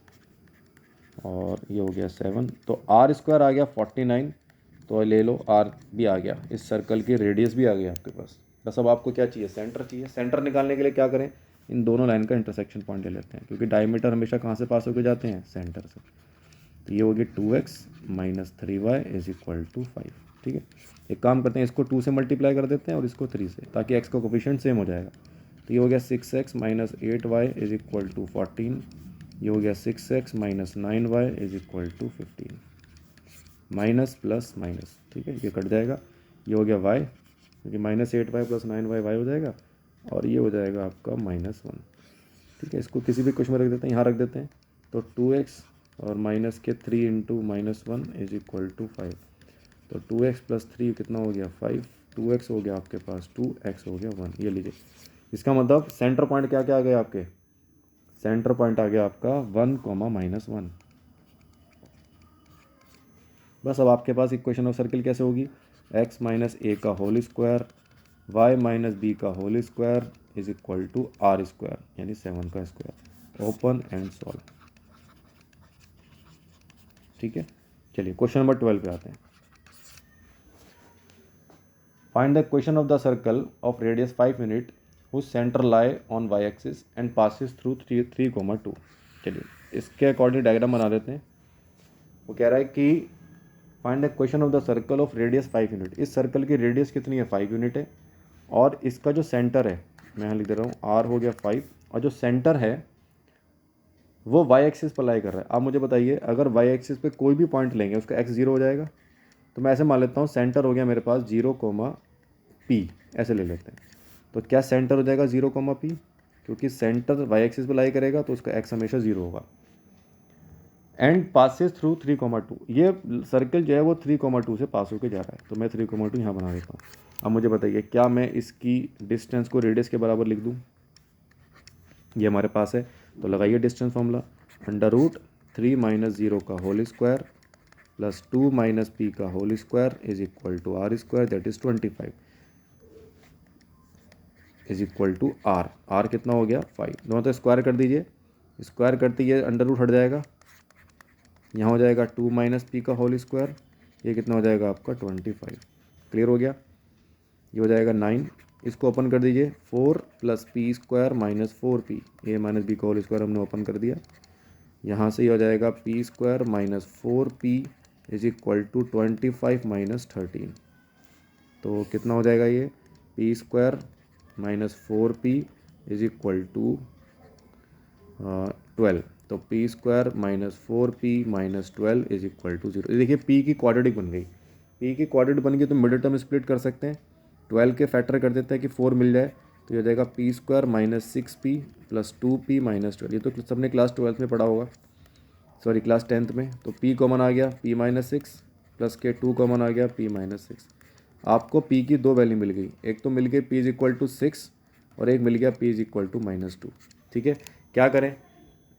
और ये हो गया 7, तो आर स्क्वायर आ गया 49, तो ले लो आर भी आ गया, इस सर्कल की रेडियस भी आ गया आपके पास। बस अब आपको क्या चाहिए, सेंटर चाहिए। सेंटर निकालने के लिए क्या करें, इन दोनों लाइन का इंटरसेक्शन पॉइंट ले लेते हैं, क्योंकि डायमीटर हमेशा कहाँ से पास होकर जाते हैं, सेंटर से। तो ये होगी 2x minus 3y is equal to 5। ठीक है, एक काम करते हैं, इसको 2 से मल्टीप्लाई कर देते हैं और इसको 3 से, ताकि x का कोफिशिएंट सेम हो जाएगा। तो ये हो गया 6x minus 8y is equal to 14, ये हो गया 6x minus 9y is equal to 15, minus plus minus, ठीक है, ये कट जाएगा, ये हो गया y, क्योंकि minus 8y plus 9y y हो जाएगा, और ये हो जाएगा आपका -1। ठीक है, इसको किसी भी क्वेश्चन में रख देते हैं, यहाँ रख देते हैं, तो 2x और माइनस के 3 इंटू -1 इज इक्वल टू 5, तो 2x प्लस 3 कितना हो गया 5, 2x हो गया आपके पास 2, x हो गया 1। ये लीजिए, इसका मतलब सेंटर पॉइंट क्या क्या आ गया आपके, सेंटर पॉइंट आ गया आपका 1, -1। बस अब आपके पास इक्वेशन ऑफ सर्किल कैसे होगी, x माइनस ए का whole square y minus B का whole square is equal to R square, यानी 7 का स्क्वायर। Open and solve. ठीक है, चलिए क्वेश्चन नंबर 12 पे आते हैं। Find the equation of the circle of radius 5 unit whose centre lie on y axis and passes through 3,2। चलिए इसके अकॉर्डिंग डायग्राम बना देते हैं। वो कह रहा है कि find the equation of the circle of radius 5 unit, इस सर्कल की रेडियस कितनी है 5 यूनिट है, और इसका जो सेंटर है, मैं यहाँ लिख दे रहा हूँ r हो गया 5, और जो सेंटर है वो y एक्सिस पर लाई कर रहा है। आप मुझे बताइए अगर y एक्सिस पे कोई भी पॉइंट लेंगे उसका x 0 हो जाएगा, तो मैं ऐसे मान लेता हूँ सेंटर हो गया मेरे पास 0, p, ऐसे ले लेते हैं। तो क्या सेंटर हो जाएगा 0, p, क्योंकि सेंटर y एक्सिस पर लाई करेगा तो उसका x हमेशा 0 होगा। एंड पासिस थ्रू 3,2, ये सर्कल जो है वो 3,2 से पास होकर जा रहा है, तो मैं 3,2 यहाँ बना देता हूँ। अब मुझे बताइए क्या मैं इसकी डिस्टेंस को रेडियस के बराबर लिख दूँ, ये हमारे पास है, तो लगाइए distance formula, under root 3 minus 0 का whole square plus 2 minus P का whole square is equal to R square, that is 25 is equal to R. R कितना हो गया 5, दोनों तो स्क्वायर कर दीजिए, स्क्वायर करते ये अंडर रूट हट जाएगा, यहाँ हो जाएगा 2 माइनस पी का होल स्क्वायर, ये कितना हो जाएगा आपका 25। क्लियर हो गया, ये हो जाएगा 9, इसको ओपन कर दीजिए, 4 plus P square minus 4p, A minus B का होल स्क्वायर हमने ओपन कर दिया, यहाँ से ये हो जाएगा P square minus 4p is equal to 25 minus 13, तो कितना हो जाएगा ये, P square minus 4p is equal to 12। तो P square minus 4p minus 12 is equal to 0। देखिए p की क्वाड्रेटिक बन गई, p की क्वाड्रेटिक बन गई तो मिडिल टर्म स्प्लिट कर सकते हैं, 12 के फैक्टर कर देते हैं कि 4 मिल जाए, तो ये हो जाएगा P square minus 6p plus 2p minus 12। ये तो सबने क्लास 12th में पढ़ा होगा, सॉरी क्लास 10th में। तो p कॉमन आ गया p माइनस 6 प्लस के 2 कॉमन आ गया p माइनस 6। आपको p की दो वैल्यू मिल गई, एक तो मिल गई p इज इक्वल टू 6 और एक मिल गया p is equal to minus 2। ठीक है, क्या करें,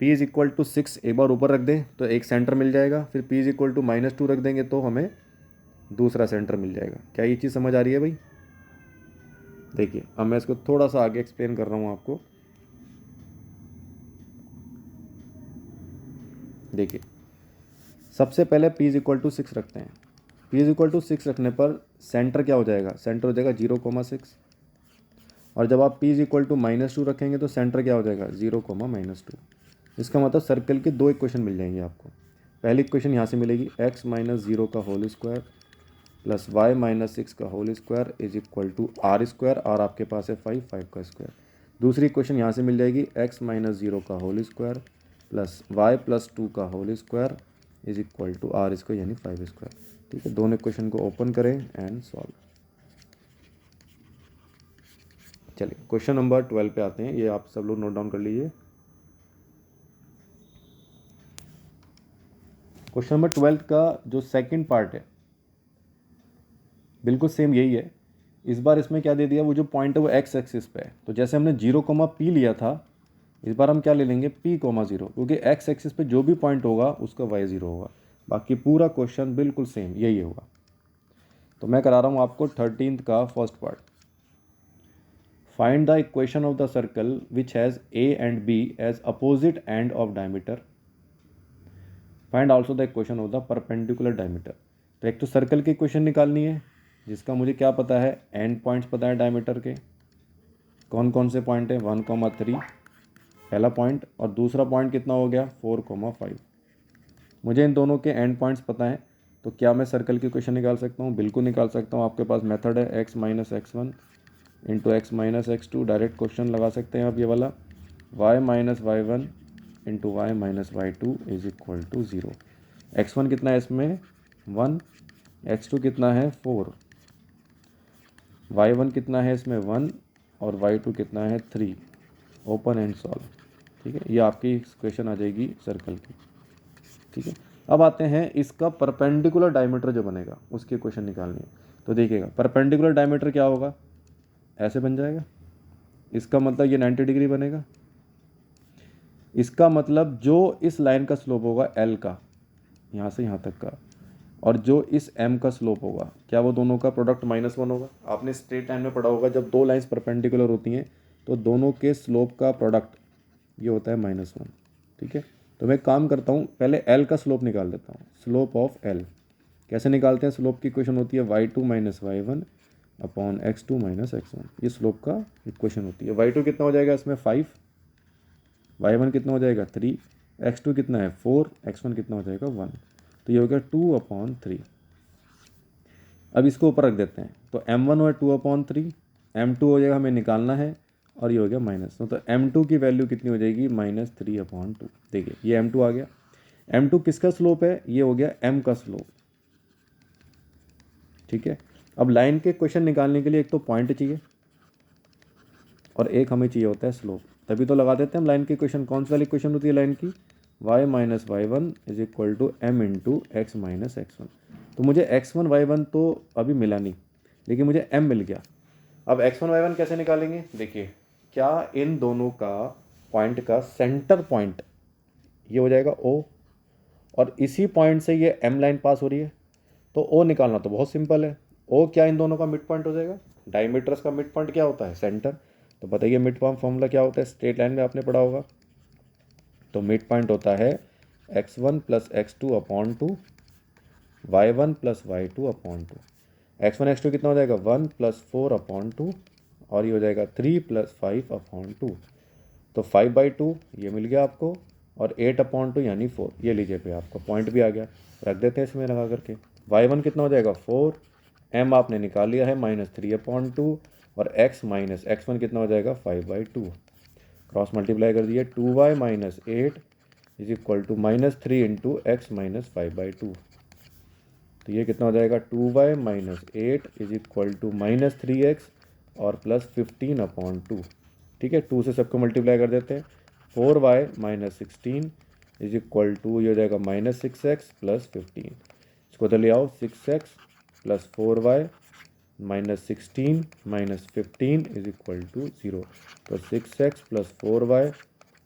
p इज इक्वल टू 6 एक बार ऊपर रख दें तो एक सेंटर मिल जाएगा, फिर p is equal to minus 2 रख देंगे तो हमें दूसरा सेंटर मिल जाएगा। क्या ये चीज़ समझ आ रही है भाई? देखिए अब मैं इसको थोड़ा सा आगे एक्सप्लेन कर रहा हूँ आपको। देखिए सबसे पहले p इज इक्वल टू 6 रखते हैं, p इज इक्वल टू 6 रखने पर सेंटर क्या हो जाएगा, सेंटर हो जाएगा 0,6। और जब आप p is equal to minus 2 रखेंगे तो सेंटर क्या हो जाएगा 0,-2। इसका मतलब सर्कल के दो इक्वेशन मिल जाएंगे आपको। पहली इक्वेशन यहाँ से मिलेगी x माइनस 0 का whole square plus y minus 6 का whole square is equal to r square, और आपके पास है 5 का स्क्वायर। दूसरी इक्वेशन यहाँ से मिल जाएगी x माइनस 0 का whole square plus y plus 2 का whole square is equal to r square यानी 5 स्क्वायर। ठीक है, दोनों इक्वेशन को ओपन करें एंड सॉल्व। चलिए क्वेश्चन नंबर 12 पे आते हैं, ये आप सब लोग नोट डाउन कर लीजिए। क्वेश्चन नंबर 12 का जो सेकंड पार्ट है बिल्कुल सेम यही है। इस बार इसमें क्या दे दिया, वो जो पॉइंट है वो एक्स एक्सिस पे है, तो जैसे हमने 0,p लिया था, इस बार हम क्या ले लेंगे p,0, क्योंकि एक्स एक्सिस पे जो भी पॉइंट होगा उसका y0 होगा। बाकी पूरा क्वेश्चन बिल्कुल सेम यही होगा। तो मैं करा रहा हूँ आपको 13th का first part. Find the equation of the circle which has a and b as opposite end of diameter. Find also the equation of the perpendicular diameter. तो एक तो सर्कल की इक्वेशन निकालनी है जिसका मुझे क्या पता है, एंड पॉइंट्स पता है डायमीटर के, कौन कौन से पॉइंट है 1,3 पहला पॉइंट, और दूसरा पॉइंट कितना हो गया 4,5। मुझे इन दोनों के एंड पॉइंट्स पता है, तो क्या मैं सर्कल की इक्वेशन निकाल सकता हूँ? बिल्कुल निकाल सकता हूँ। आपके पास मेथड है x minus x1 into X minus x2। Direct question लगा सकते हैं आप ये वाला, y minus y1 into Y minus y2 is equal to 0। x1 कितना है इसमें 1, x2 कितना है 4, y1 कितना है इसमें 1 और y2 कितना है 3। Open and solve. ठीक है, ये आपकी क्वेश्चन आ जाएगी सर्कल की। ठीक है, अब आते हैं इसका परपेंडिकुलर डायमीटर जो बनेगा उसकी क्वेश्चन निकालनी है। तो देखिएगा परपेंडिकुलर डायमीटर क्या होगा, ऐसे बन जाएगा। इसका मतलब ये 90 डिग्री बनेगा। इसका मतलब जो इस लाइन का स्लोप होगा L का, यहाँ से यहाँ तक का, और जो इस M का स्लोप होगा, क्या वो दोनों का प्रोडक्ट -1 होगा? आपने स्ट्रेट लाइन में पढ़ा होगा, जब दो लाइंस परपेंडिकुलर होती हैं तो दोनों के स्लोप का प्रोडक्ट ये होता है -1। ठीक है, तो मैं काम करता हूँ, पहले L का स्लोप निकाल देता हूँ। स्लोप ऑफ L कैसे निकालते हैं? स्लोप की इक्वेशन होती है y2 minus y1 upon x2 minus x1। ये स्लोप का इक्वेशन होती है। y2 कितना हो जाएगा इसमें 5, y1 कितना हो जाएगा 3, x2 कितना है 4, x1 कितना हो जाएगा 1। तो ये हो गया 2/3। अब इसको ऊपर रख देते हैं, तो m1 हो 2/3, m2 हो जाएगा, हमें निकालना है, और ये हो गया माइनस। तो m2 की वैल्यू कितनी हो जाएगी -3/2। देखिए ये m2 आ गया। m2 किसका स्लोप है? ये हो गया m का स्लोप। ठीक है, अब लाइन के क्वेश्चन निकालने के लिए एक तो पॉइंट चाहिए और एक हमें चाहिए होता है स्लोप, तभी तो लगा देते हैं हम लाइन की क्वेश्चन। कौन सी वाली क्वेश्चन होती है लाइन की? y minus y1 is equal to m into X minus x1। तो मुझे x1 y1 तो अभी मिला नहीं, लेकिन मुझे m मिल गया। अब x1 y1 कैसे निकालेंगे? देखिए क्या इन दोनों का पॉइंट का सेंटर पॉइंट ये हो जाएगा O, और इसी पॉइंट से ये m लाइन पास हो रही है, तो O निकालना तो बहुत सिंपल है। O क्या इन दोनों का मिड पॉइंट हो जाएगा? डायमीटर्स का मिड पॉइंट क्या होता है? सेंटर। तो बताइए मिड पॉइंट फॉर्मूला क्या होता है? स्ट्रेट लाइन में आपने पढ़ा होगा। तो मिड पॉइंट होता है x1 plus x2 upon 2, y1 plus y2 upon 2। x1 x2 कितना हो जाएगा 1 प्लस 4 अपॉन 2, और ये हो जाएगा 3 प्लस 5 अपॉन 2। तो 5/2 ये मिल गया आपको, और 8/2 यानी 4। ये लीजिए पे आपका पॉइंट भी आ गया, रख देते हैं इसमें लगा करके। y1 कितना हो जाएगा 4, m आपने निकाल लिया है -3/2, और x माइनस x1 कितना हो जाएगा 5/2, क्रॉस मल्टीप्लाई कर दिया 2y minus 8 is equal to -3 into X minus 5/2, तो ये कितना हो जाएगा 2y minus 8 is equal to -3x और प्लस 15/2। ठीक है, 2 से सबको मल्टीप्लाई कर देते हैं, 4y minus 16 is equal to ये हो जाएगा -6x प्लस 15। इसको तो ले आओ 6x plus 4y minus 16 minus 15 is equal to 0, तो 6x प्लस 4y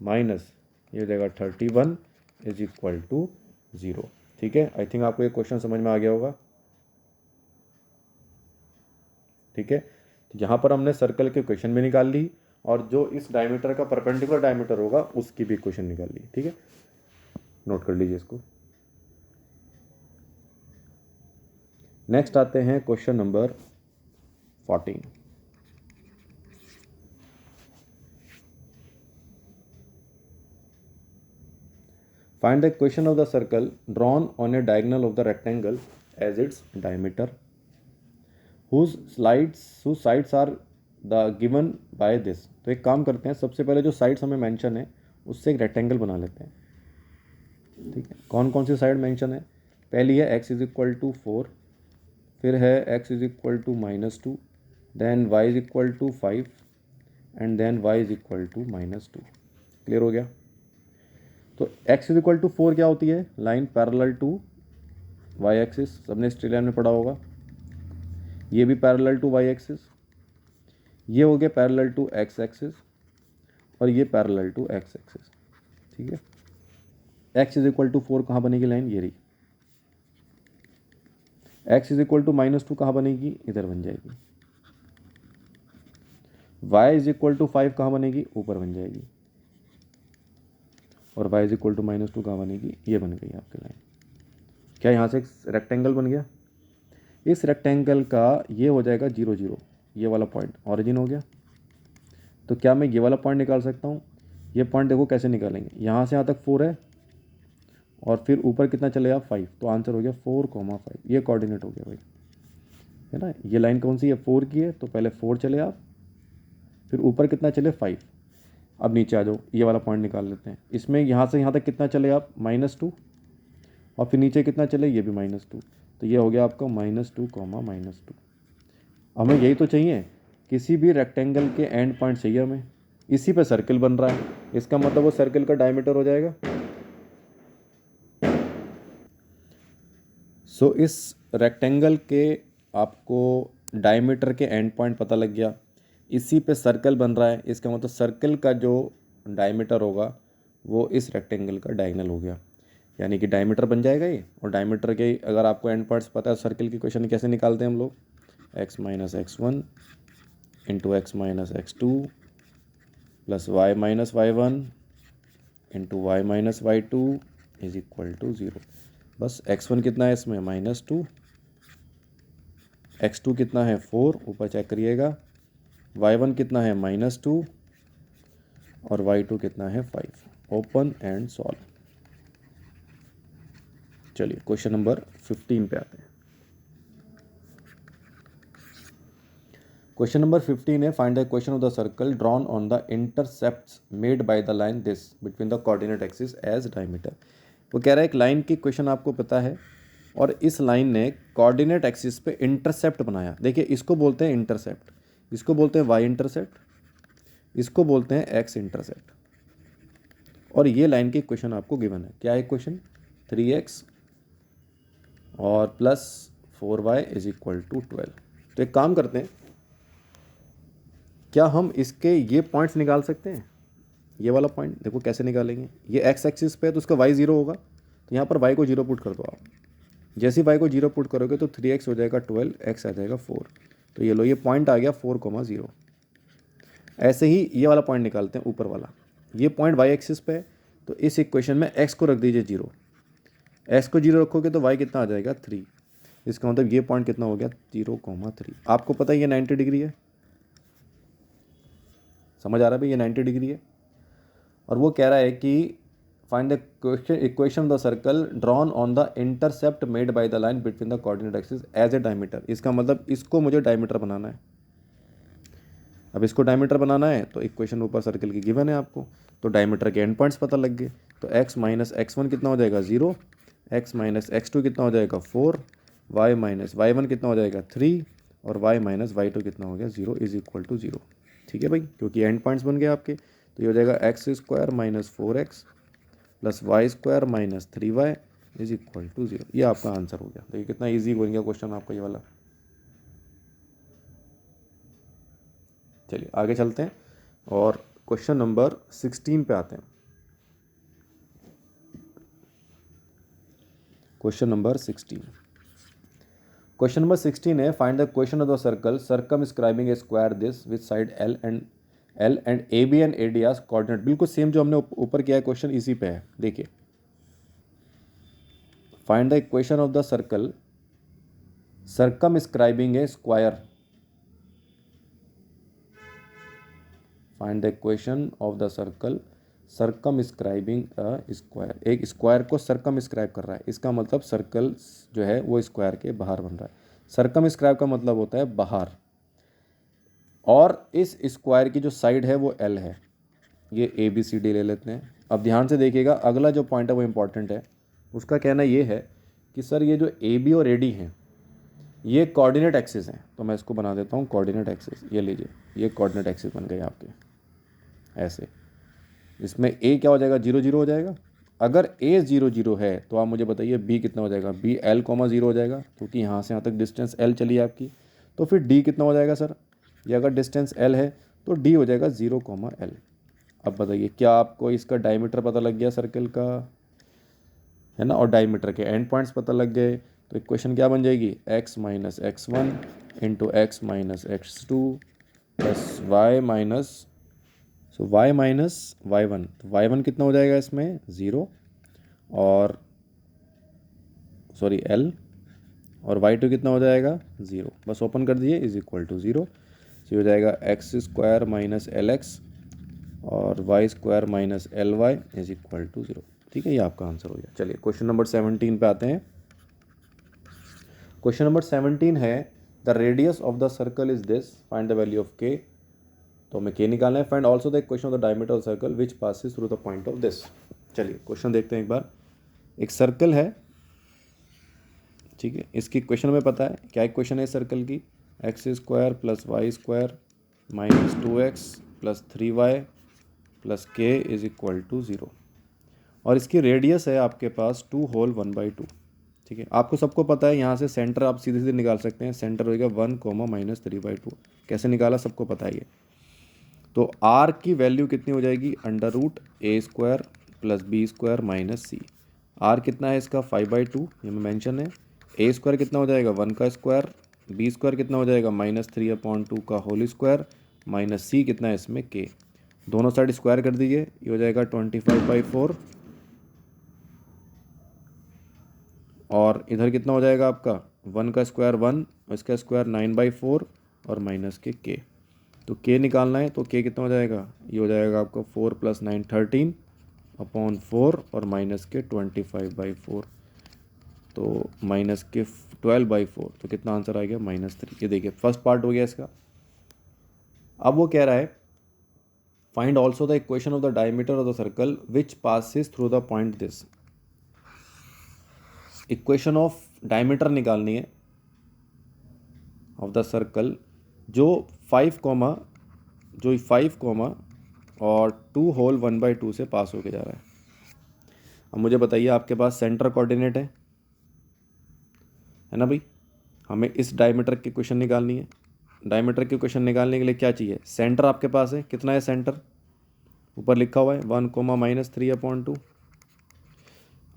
माइनस ये हो जाएगा 31 इज इक्वल टू 0। ठीक है, आई थिंक आपको ये क्वेश्चन समझ में आ गया होगा। ठीक है, तो यहाँ पर हमने सर्कल के इक्वेशन भी निकाल ली और जो इस डायमीटर का परपेंडिकुलर डायमीटर होगा उसकी भी इक्वेशन निकाल ली। ठीक है, नोट कर लीजिए इसको। नेक्स्ट आते हैं question number 14। Find the equation of the circle drawn on a diagonal of the rectangle as its diameter, whose sides are the given by this। तो एक काम करते हैं, सबसे पहले जो साइड्स हमें मेंशन है उससे एक रेक्टेंगल बना लेते हैं। ठीक है, कौन कौन सी साइड मेंशन है? पहली है x इज इक्वल टू 4, फिर है x is equal to -2, then y is equal to 5 and then y is equal to -2। Clear हो गया? तो x इज इक्वल टू 4 क्या होती है? Line parallel to y axis, सबने स्ट्रेट लाइन में पढ़ा होगा। ये भी पैरेलल टू y एक्सिस, ये हो गया पैरेलल टू x एक्सिस और ये पैरेलल टू x एक्सिस। ठीक है, x इज इक्वल टू 4 कहाँ बनेगी लाइन? ये रही। x इज इक्वल टू -2 कहाँ बनेगी? इधर बन जाएगी। y इज इक्वल टू 5 कहाँ बनेगी? ऊपर बन जाएगी। और y इज इक्वल टू -2 कहाँ बनेगी? ये बन गई आपकी लाइन। क्या यहाँ से एक रेक्टेंगल बन गया? इस रेक्टेंगल का ये हो जाएगा 0 0, ये वाला पॉइंट ऑरिजिन हो गया। तो क्या मैं ये वाला पॉइंट निकाल सकता हूँ? ये पॉइंट देखो कैसे निकालेंगे, यहाँ से यहाँ तक 4 है और फिर ऊपर कितना चलेगा 5, तो आंसर हो गया 4,5। ये कोऑर्डिनेट हो गया भाई, है ना। ये लाइन कौन सी है? 4 की है, तो पहले 4 चले आप, फिर ऊपर कितना चले 5। अब नीचे आ जाओ, ये वाला पॉइंट निकाल लेते हैं। इसमें यहाँ से यहाँ तक कितना चले आप? -2, और फिर नीचे कितना चले? ये भी -2, तो ये हो गया आपका -2, -2। हमें यही तो चाहिए, किसी भी रेक्टेंगल के एंड पॉइंट चाहिए हमें। इसी पे सर्कल बन रहा है, इसका मतलब वो सर्कल का डायमीटर हो जाएगा। सो इस रेक्टेंगल के आपको डायमीटर के एंड पॉइंट पता लग गया, इसी पे सर्कल बन रहा है, इसका मतलब सर्कल का जो डायमीटर होगा वो इस रेक्टेंगल का डायगोनल हो गया, यानी कि डायमीटर बन जाएगा ये। और डायमीटर के अगर आपको एंड पॉइंट्स पता है, सर्कल की क्वेश्चन कैसे निकालते हैं हम लोग? x minus x1 into X minus x2 plus y minus y1 into y minus y2 is equal to 0। बस x1 कितना है इसमें? -2, x2 कितना है? 4, ऊपर चेक करिएगा। y1 कितना है? -2 और y2 कितना है? 5। Open and solve. चलिए क्वेश्चन नंबर 15 पे आते हैं। क्वेश्चन नंबर 15 है, find the equation of the circle drawn on the intercepts made by the line this between the coordinate axis as diameter. वो कह रहा है एक लाइन की इक्वेशन आपको पता है और इस लाइन ने कोऑर्डिनेट एक्सिस पे इंटरसेप्ट बनाया। देखिए इसको बोलते हैं इंटरसेप्ट, इसको बोलते हैं वाई इंटरसेप्ट, इसको बोलते हैं एक्स इंटरसेप्ट। और ये लाइन की इक्वेशन आपको गिवन है। क्या है इक्वेशन? 3x और plus 4y is equal to 12। तो एक काम करते हैं, क्या हम इसके ये पॉइंट्स निकाल सकते हैं? ये वाला पॉइंट देखो कैसे निकालेंगे। ये एक्स एक्सिस पे है तो उसका y 0 होगा, तो यहाँ पर y को 0 पुट कर दो आप। जैसे ही y को 0 पुट करोगे तो 3x हो जाएगा 12, x आ जाएगा 4। तो ये लो, ये पॉइंट आ गया 4,0। ऐसे ही ये वाला पॉइंट निकालते हैं, ऊपर वाला। ये पॉइंट y एक्सिस पे है, तो इस इक्वेशन में x को रख दीजिए 0। x को 0 रखोगे तो y कितना आ जाएगा? 3। इसका मतलब ये पॉइंट कितना हो गया? 0,3। आपको पता है ये 90 डिग्री है, समझ आ रहा है भाई? ये 90 डिग्री है। और वो कह रहा है कि find the equation the circle drawn on the intercept made by the line between the coordinate axis as a diameter. इसका मतलब इसको मुझे डायमीटर बनाना है। अब इसको डायमीटर बनाना है तो इक्वेशन ऊपर सर्कल की गिवन है आपको, तो डायमीटर के एंड पॉइंट्स पता लग गए। तो x माइनस x1 कितना हो जाएगा 0, x माइनस x2 कितना हो जाएगा 4, y माइनस y1 कितना हो जाएगा 3 और y माइनस y2 कितना हो गया 0 इज इक्वल टू 0। ठीक है भाई, क्योंकि एंड पॉइंट्स बन गए आपके, तो ये हो जाएगा X square minus 4x plus Y square minus 3y is equal to 0। ये आपका आंसर हो गया। देखिए कितना ईजी बन गया क्वेश्चन आपका ये वाला। चलिए आगे चलते हैं और क्वेश्चन नंबर 16 पे आते हैं। क्वेश्चन नंबर 16 है, find the question of the circle circumscribing a square this with side L and A B and A D are coordinate. बिल्कुल सेम जो हमने ऊपर किया है क्वेश्चन इसी पे है। देखिए, find the equation of the circle circumscribing a square. Find the equation of the circle circumscribing a square. एक स्क्वायर को सर्कमस्क्राइब कर रहा है, इसका मतलब सर्कल जो है वो स्क्वायर के बाहर बन रहा है। सर्कमस्क्राइब का मतलब होता है बाहर, और इस स्क्वायर की जो साइड है वो एल है। ये ए बी सी डी ले लेते हैं। अब ध्यान से देखिएगा, अगला जो पॉइंट है वो इंपॉर्टेंट है। उसका कहना ये है कि सर ये जो ए बी और ए डी हैं ये कोऑर्डिनेट एक्सिस हैं, तो मैं इसको बना देता हूँ कोऑर्डिनेट एक्सिस। ये लीजिए, ये कोऑर्डिनेट एक्सिस बन गए आपके ऐसे। इसमें ए क्या हो जाएगा 0 0 हो जाएगा। अगर ए 0 0 है तो आप मुझे बताइए बी कितना हो जाएगा। बी एल कॉमा 0 हो जाएगा, क्योंकि यहाँ से यहाँ तक डिस्टेंस एल चली आपकी। तो फिर डी कितना हो जाएगा सर, ये अगर डिस्टेंस एल है तो डी हो जाएगा 0 कॉमा एल। अब बताइए क्या आपको इसका डायमीटर पता लग गया सर्कल का, है ना, और डायमीटर के एंड पॉइंट्स पता लग गए। तो इक्वेशन क्या बन जाएगी, x minus x1 into X minus x2 plus y minus, so y minus y1। तो y1 कितना हो जाएगा इसमें 0 और सॉरी l, और y2 कितना हो जाएगा 0। बस ओपन कर दिए, इज इक्वल टू 0। तो हो जाएगा X square minus L X और Y square minus L Y is equal to 0। ठीक है, ये आपका आंसर हो गया। चलिए क्वेश्चन नंबर 17 पे आते हैं। क्वेश्चन नंबर 17 है, the radius of the circle is this, find the value of के। तो हमें के निकालना है। Find also the equation of the diameter of circle which passes through the point of this. चलिए क्वेश्चन देखते हैं एक बार। एक सर्कल है, ठीक है, इसकी इक्वेशन में पता है क्या इक्वेशन है सर्कल की, X square plus Y square minus 2x plus 3y plus K is equal to 0। और इसकी रेडियस है आपके पास 2 होल 1/2। ठीक है, आपको सबको पता है, यहाँ से सेंटर आप सीधे सीधे निकाल सकते हैं। सेंटर होगा 1 कोमा माइनस 3/2। कैसे निकाला सबको पता है ये। तो r की वैल्यू कितनी हो जाएगी, under root A square plus B square minus C. r कितना है इसका 5/2, ये में मेंशन है। ए स्क्वायर कितना हो जाएगा 1 का स्क्वायर, बी स्क्वायर कितना हो जाएगा -3/2 का होल स्क्वायर माइनस सी कितना है इसमें के। दोनों साइड स्क्वायर कर दीजिए, ये हो जाएगा 25/4 और इधर कितना हो जाएगा आपका 1 का स्क्वायर 1 और इसका स्क्वायर 9/4 और माइनस के। तो के निकालना है, तो के कितना हो जाएगा, ये हो जाएगा आपका 4 + 9 13 अपॉन 4 और माइनस के 25/4, तो माइनस के 12/4। तो कितना आंसर आ गया -3। ये देखिए फर्स्ट पार्ट हो गया इसका। अब वो कह रहा है find also the equation of the diameter of the circle which passes through the point this. Equation of diameter निकालनी है ऑफ द सर्कल जो 5 कोमा और 2 होल 1/2 से पास होके जा रहा है। अब मुझे बताइए आपके पास सेंटर कोऑर्डिनेट है ना भाई। हमें इस डायमीटर की इक्वेशन निकालनी है। डायमीटर की इक्वेशन निकालने के लिए क्या चाहिए, सेंटर आपके पास है, कितना है सेंटर, ऊपर लिखा हुआ है 1 कोमा माइनस 3/2।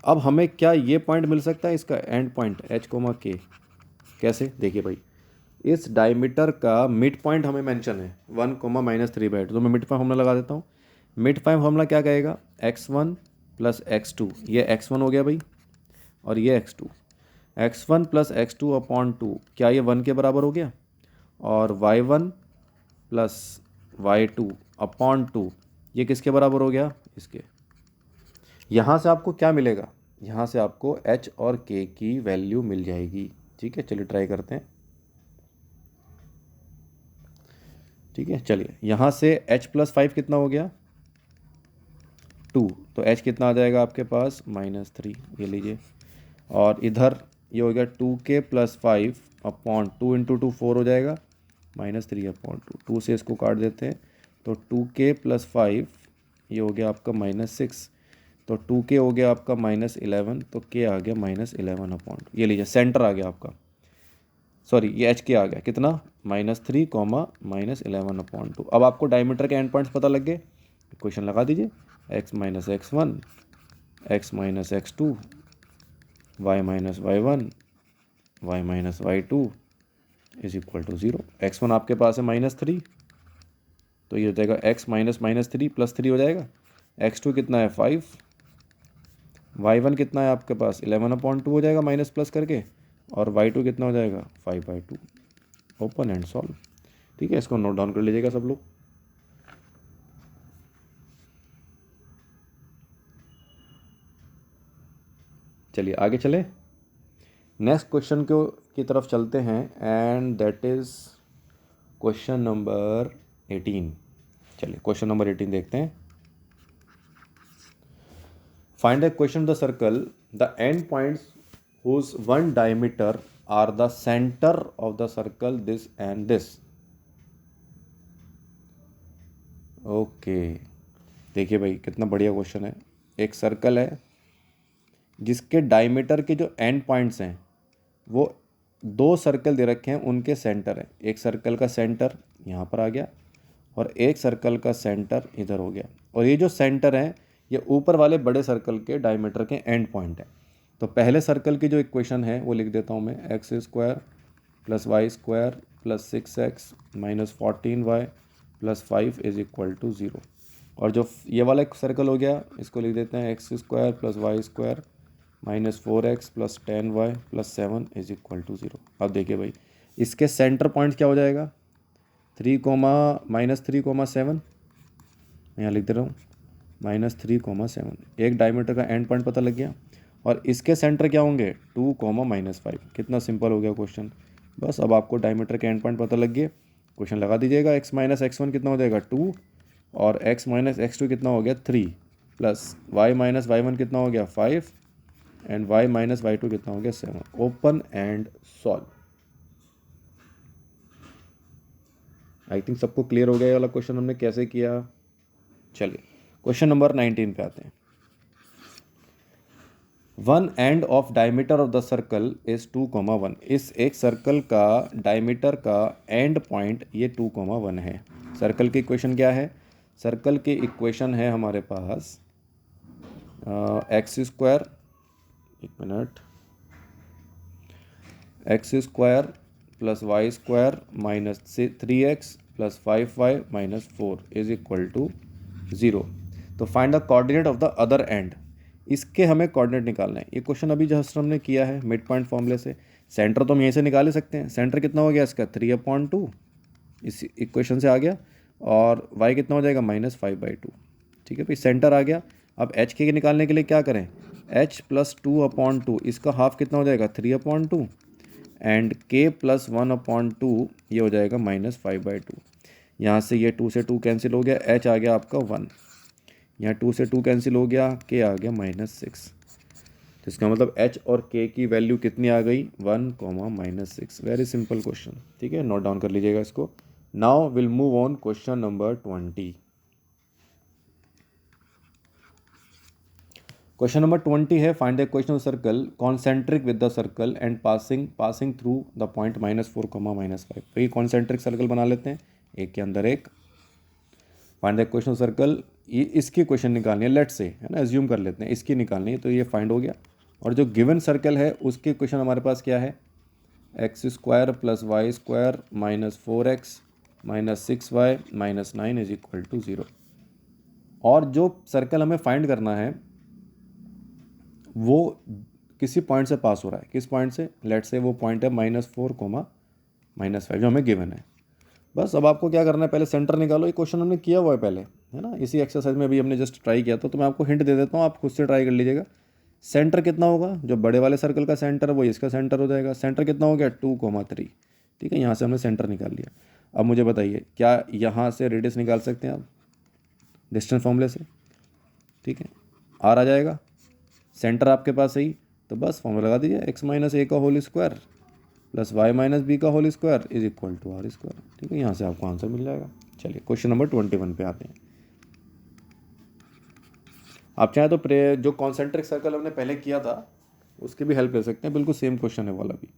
अब हमें क्या ये पॉइंट मिल सकता है, इसका एंड पॉइंट h कोमा के। कैसे, देखिए भाई, इस डायमीटर का मिड पॉइंट हमें मेंशन है 1 कोमा माइनस 3/2। तो मैं मिड पॉइंट फॉर्मूला लगा देता हूँ। मिड पॉइंट फॉर्मूला क्या कहेगा, x1 प्लस x2, ये x1 हो गया भाई और ये x2। x1 plus x2 upon 2, क्या ये 1 के बराबर हो गया, और y1 प्लस y2 अपॉन 2 ये किसके बराबर हो गया, इसके। यहाँ से आपको क्या मिलेगा, यहाँ से आपको h और k की वैल्यू मिल जाएगी। ठीक है, चलिए ट्राई करते हैं। ठीक है। चलिए यहाँ से h+5 कितना हो गया 2, तो h कितना आ जाएगा आपके पास -3, ये लीजिए। और इधर ये हो गया 2k+5 अपॉन 2 × 2 4 हो जाएगा, -3/2, 2 से इसको काट देते हैं तो 2k+5 ये हो गया आपका -6, तो 2k हो गया आपका -11, तो k आ गया -11/2, ये लीजिए सेंटर आ गया आपका, सॉरी ये h के आ गया कितना -3, -11/2। अब आपको डायमीटर के एंड पॉइंट्स पता लग गए, इक्वेशन लगा दीजिए, x - x1, x - x2, y - y1, y - y2 is equal to 0। x1 आपके पास है -3, तो ये हो जाएगा x -3 +3 हो जाएगा। x2 कितना है 5, y1 कितना है आपके पास 11/2 हो जाएगा माइनस प्लस करके, और y2 कितना हो जाएगा 5/2। Open and solve. ठीक है, इसको नोट डाउन कर लीजिएगा सब लोग। चलिए आगे चले, नेक्स्ट क्वेश्चन की तरफ चलते हैं, and that is question number 18। चलिए क्वेश्चन नंबर 18 देखते हैं। Find the question the circle the end points whose one diameter are the center of the circle this and this। Okay देखिए भाई कितना बढ़िया क्वेश्चन है। एक सर्कल है जिसके डायमीटर के जो एंड पॉइंट्स हैं वो दो सर्कल दे रखे हैं, उनके सेंटर है। एक सर्कल का सेंटर यहाँ पर आ गया और एक सर्कल का सेंटर इधर हो गया, और ये जो सेंटर है ये ऊपर वाले बड़े सर्कल के डायमीटर के एंड पॉइंट है। तो पहले सर्कल की जो इक्वेशन है वो लिख देता हूँ मैं, x² + y² + 6x - 14y + 5 is equal to 0। और जो ये वाला एक सर्कल हो गया इसको लिख देते हैं x² + y² - 4x + 10y + 7 is equal to 0। अब देखिए भाई इसके सेंटर पॉइंट क्या हो जाएगा 3, -3,7, यहाँ लिख दे रहा हूँ -3,7। एक डायमीटर का एंड पॉइंट पता लग गया, और इसके सेंटर क्या होंगे 2, -5। कितना सिंपल हो गया क्वेश्चन। बस अब आपको डायमीटर के एंड पॉइंट पता लग गए, क्वेश्चन लगा दीजिएगा। x - x1 कितना हो जाएगा 2, और x - x2 कितना हो गया 3, प्लस y - y1 कितना हो गया 5, एंड y - y2 कितना हो गया 7। Open and solve. I think सबको क्लियर हो गया ये वाला क्वेश्चन हमने कैसे किया। चलिए क्वेश्चन नंबर 19 पे आते हैं। One and of diameter of the circle is 2,1। इस एक सर्कल का डायमीटर का एंड पॉइंट ये 2,1 है। सर्कल की इक्वेशन क्या है, सर्कल की इक्वेशन है हमारे पास x², एक minute, x² + y² - 3x + 5y - 4 is equal to 0। तो find the coordinate of the other end. इसके हमें कोऑर्डिनेट निकालना है। ये क्वेश्चन अभी जस्ट हमने किया है मिड पॉइंट फॉर्मूले से। सेंटर तो हम यहीं से निकाल ही सकते हैं। सेंटर कितना हो गया इसका 3/2, इस इक्वेशन से आ गया, और y कितना हो जाएगा -5/2। ठीक है भाई, सेंटर आ गया। अब h के निकालने के लिए क्या करें, h + 2/2, इसका हाफ कितना हो जाएगा 3/2, एंड k + 1/2 ये हो जाएगा -5/2। यहाँ से ये 2 से 2 कैंसिल हो गया, h आ गया आपका 1, यहाँ 2 से 2 कैंसिल हो गया, k आ गया -6। तो इसका मतलब h और k की वैल्यू कितनी आ गई 1, -6। Very simple question. ठीक है, नोट डाउन कर लीजिएगा इसको। Now will move on question number 20। Question number 20 है, find the equation of circle concentric with the circle and passing through the point -4, -5। तो ये कॉन्सेंट्रिक सर्कल बना लेते हैं, एक के अंदर एक। Find the equation of circle, ये इसकी क्वेश्चन निकालनी है, लेट्स से, है ना, एज्यूम कर लेते हैं इसकी निकालनी है, तो ये फाइंड हो गया। और जो गिवन सर्कल है उसकी क्वेश्चन हमारे पास क्या है, x² + y² - 4x - 6y - 9 is equal to 0। और जो सर्कल हमें फाइंड करना है वो किसी पॉइंट से पास हो रहा है। किस पॉइंट से, लेट्स से वो पॉइंट है -4, -5 जो हमें गिवन है। बस अब आपको क्या करना है, पहले सेंटर निकालो। ये क्वेश्चन हमने किया हुआ है पहले, है ना, इसी एक्सरसाइज में अभी हमने जस्ट ट्राई किया था। तो मैं आपको हिंट दे देता हूँ, आप खुद से ट्राई कर लीजिएगा। सेंटर कितना होगा, जो बड़े वाले सर्कल का सेंटर है वो इसका सेंटर हो जाएगा। सेंटर कितना हो गया 2, 3। ठीक है, यहाँ से हमने सेंटर निकाल लिया। अब मुझे बताइए, क्या यहाँ से रेडियस निकाल सकते हैं आप डिस्टेंस फॉर्मूले से? ठीक है, आर आ जाएगा, सेंटर आपके पास सही, तो बस फॉर्मूला लगा दीजिए, एक्स माइनस ए का whole square plus Y minus B का whole square is equal to R square. ठीक है, यहाँ से आपको आंसर मिल जाएगा। चलिए क्वेश्चन नंबर 21 पे आते हैं। आप चाहें तो जो कॉन्सेंट्रिक सर्कल हमने पहले किया था उसकी भी हेल्प ले सकते हैं, बिल्कुल सेम क्वेश्चन है वाला भी।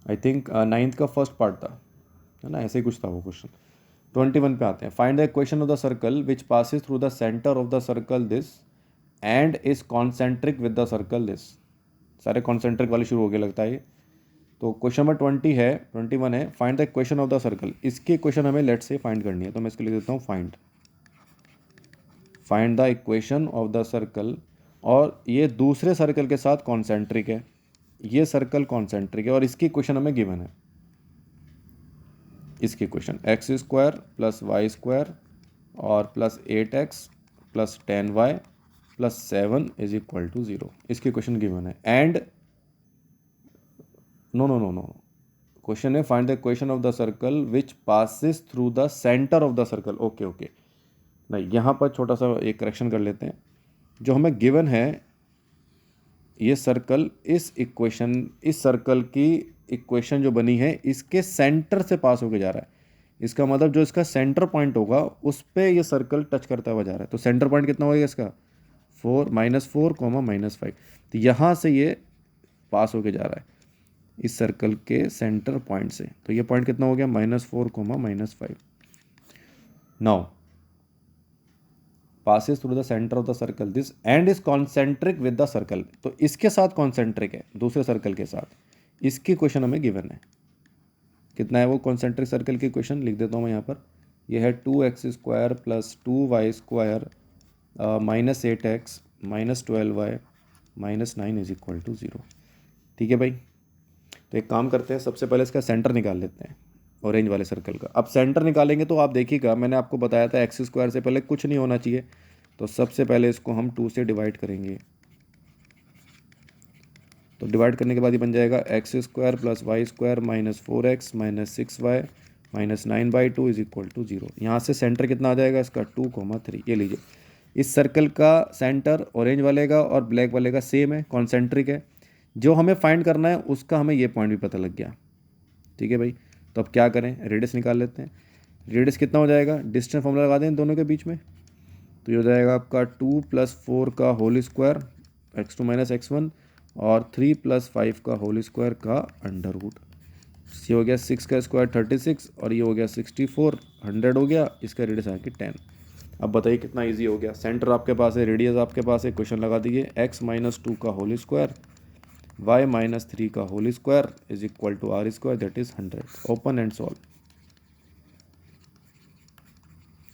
आई थिंक 9th का फर्स्ट पार्ट था, है ना, ऐसे ही कुछ था वो क्वेश्चन। 21 पे आते हैं। Find the equation of the circle which passes through the centre of the circle this and is concentric with the circle this. सारे कॉन्सेंट्रिक वाले शुरू हो गए लगता है ये। तो क्वेश्चन नंबर 21 है, find the equation of the circle. इसकी इक्वेशन हमें लेट से फाइंड करनी है, तो मैं इसको लिख देता हूँ find the equation of the circle, और ये दूसरे सर्कल के साथ कॉन्सेंट्रिक है, ये सर्कल कॉन्सेंट्रिक है और इसकी इक्वेशन हमें गिवन है। इसकी equation X square plus Y square और plus 8x plus 10y plus 7 is equal to 0, इसकी क्वेश्चन गिवन है। एंड नो क्वेश्चन है find the equation of the circle which passes through the centre of the circle. Okay नहीं, यहाँ पर छोटा सा एक करेक्शन कर लेते हैं। जो हमें गिवन है ये सर्कल, इस सर्कल की इक्वेशन जो बनी है इसके सेंटर से पास होके जा रहा है। इसका मतलब जो इसका सेंटर पॉइंट होगा उस पर ये सर्कल टच करता हुआ जा रहा है। तो सेंटर पॉइंट कितना होगा इसका? 4 -4 -5। तो यहाँ से ये पास होके जा रहा है इस सर्कल के सेंटर पॉइंट से। तो ये पॉइंट कितना हो गया? -4 -5। Now passes through the centre of the circle this and is concentric with the circle. तो इसके साथ कॉन्सेंट्रिक है, दूसरे सर्कल के साथ। इसकी क्वेश्चन हमें गिवन है। कितना है वो कॉन्सेंट्रिक सर्कल की क्वेश्चन? लिख देता हूँ मैं यहाँ पर। यह है 2x² plus 2y² minus 8x minus 12y minus 9 is equal to 0। ठीक है भाई, तो एक काम करते हैं, सबसे पहले इसका सेंटर निकाल लेते हैं ऑरेंज वाले सर्कल का। अब सेंटर निकालेंगे तो आप देखिएगा, मैंने आपको बताया था x² से पहले कुछ नहीं होना चाहिए। तो सबसे पहले इसको हम 2 से डिवाइड करेंगे। तो डिवाइड करने के बाद ये बन जाएगा x² plus y² minus 4x minus 6y minus 9/2 is equal to 0। यहाँ से सेंटर कितना आ जाएगा इसका? 2, 3। ये लीजिए, इस सर्कल का सेंटर ऑरेंज वाले का और ब्लैक वाले का सेम है, कॉन्सेंट्रिक है। जो हमें फाइंड करना है उसका हमें ये पॉइंट भी पता लग गया। ठीक है भाई, तो अब क्या करें? रेडियस निकाल लेते हैं। रेडियस कितना हो जाएगा? डिस्टेंस फॉर्मूला लगा दें इन दोनों के बीच में। तो ये हो जाएगा आपका 2 + 4 का होल स्क्वायर x2 - x1 और 3 + 5 का होल स्क्वायर का अंडर रूट। ये हो गया 6 का स्क्वायर 36 और ये हो गया 64, 100 हो गया। इसका रेडियस आ गया 10। अब बताइए कितना इजी हो गया। सेंटर आपके पास है, रेडियस आपके पास है, क्वेश्चन लगा दीजिए x - 2 का होल स्क्वायर y - 3 का whole square is equal to r² that is 100। Open and solve.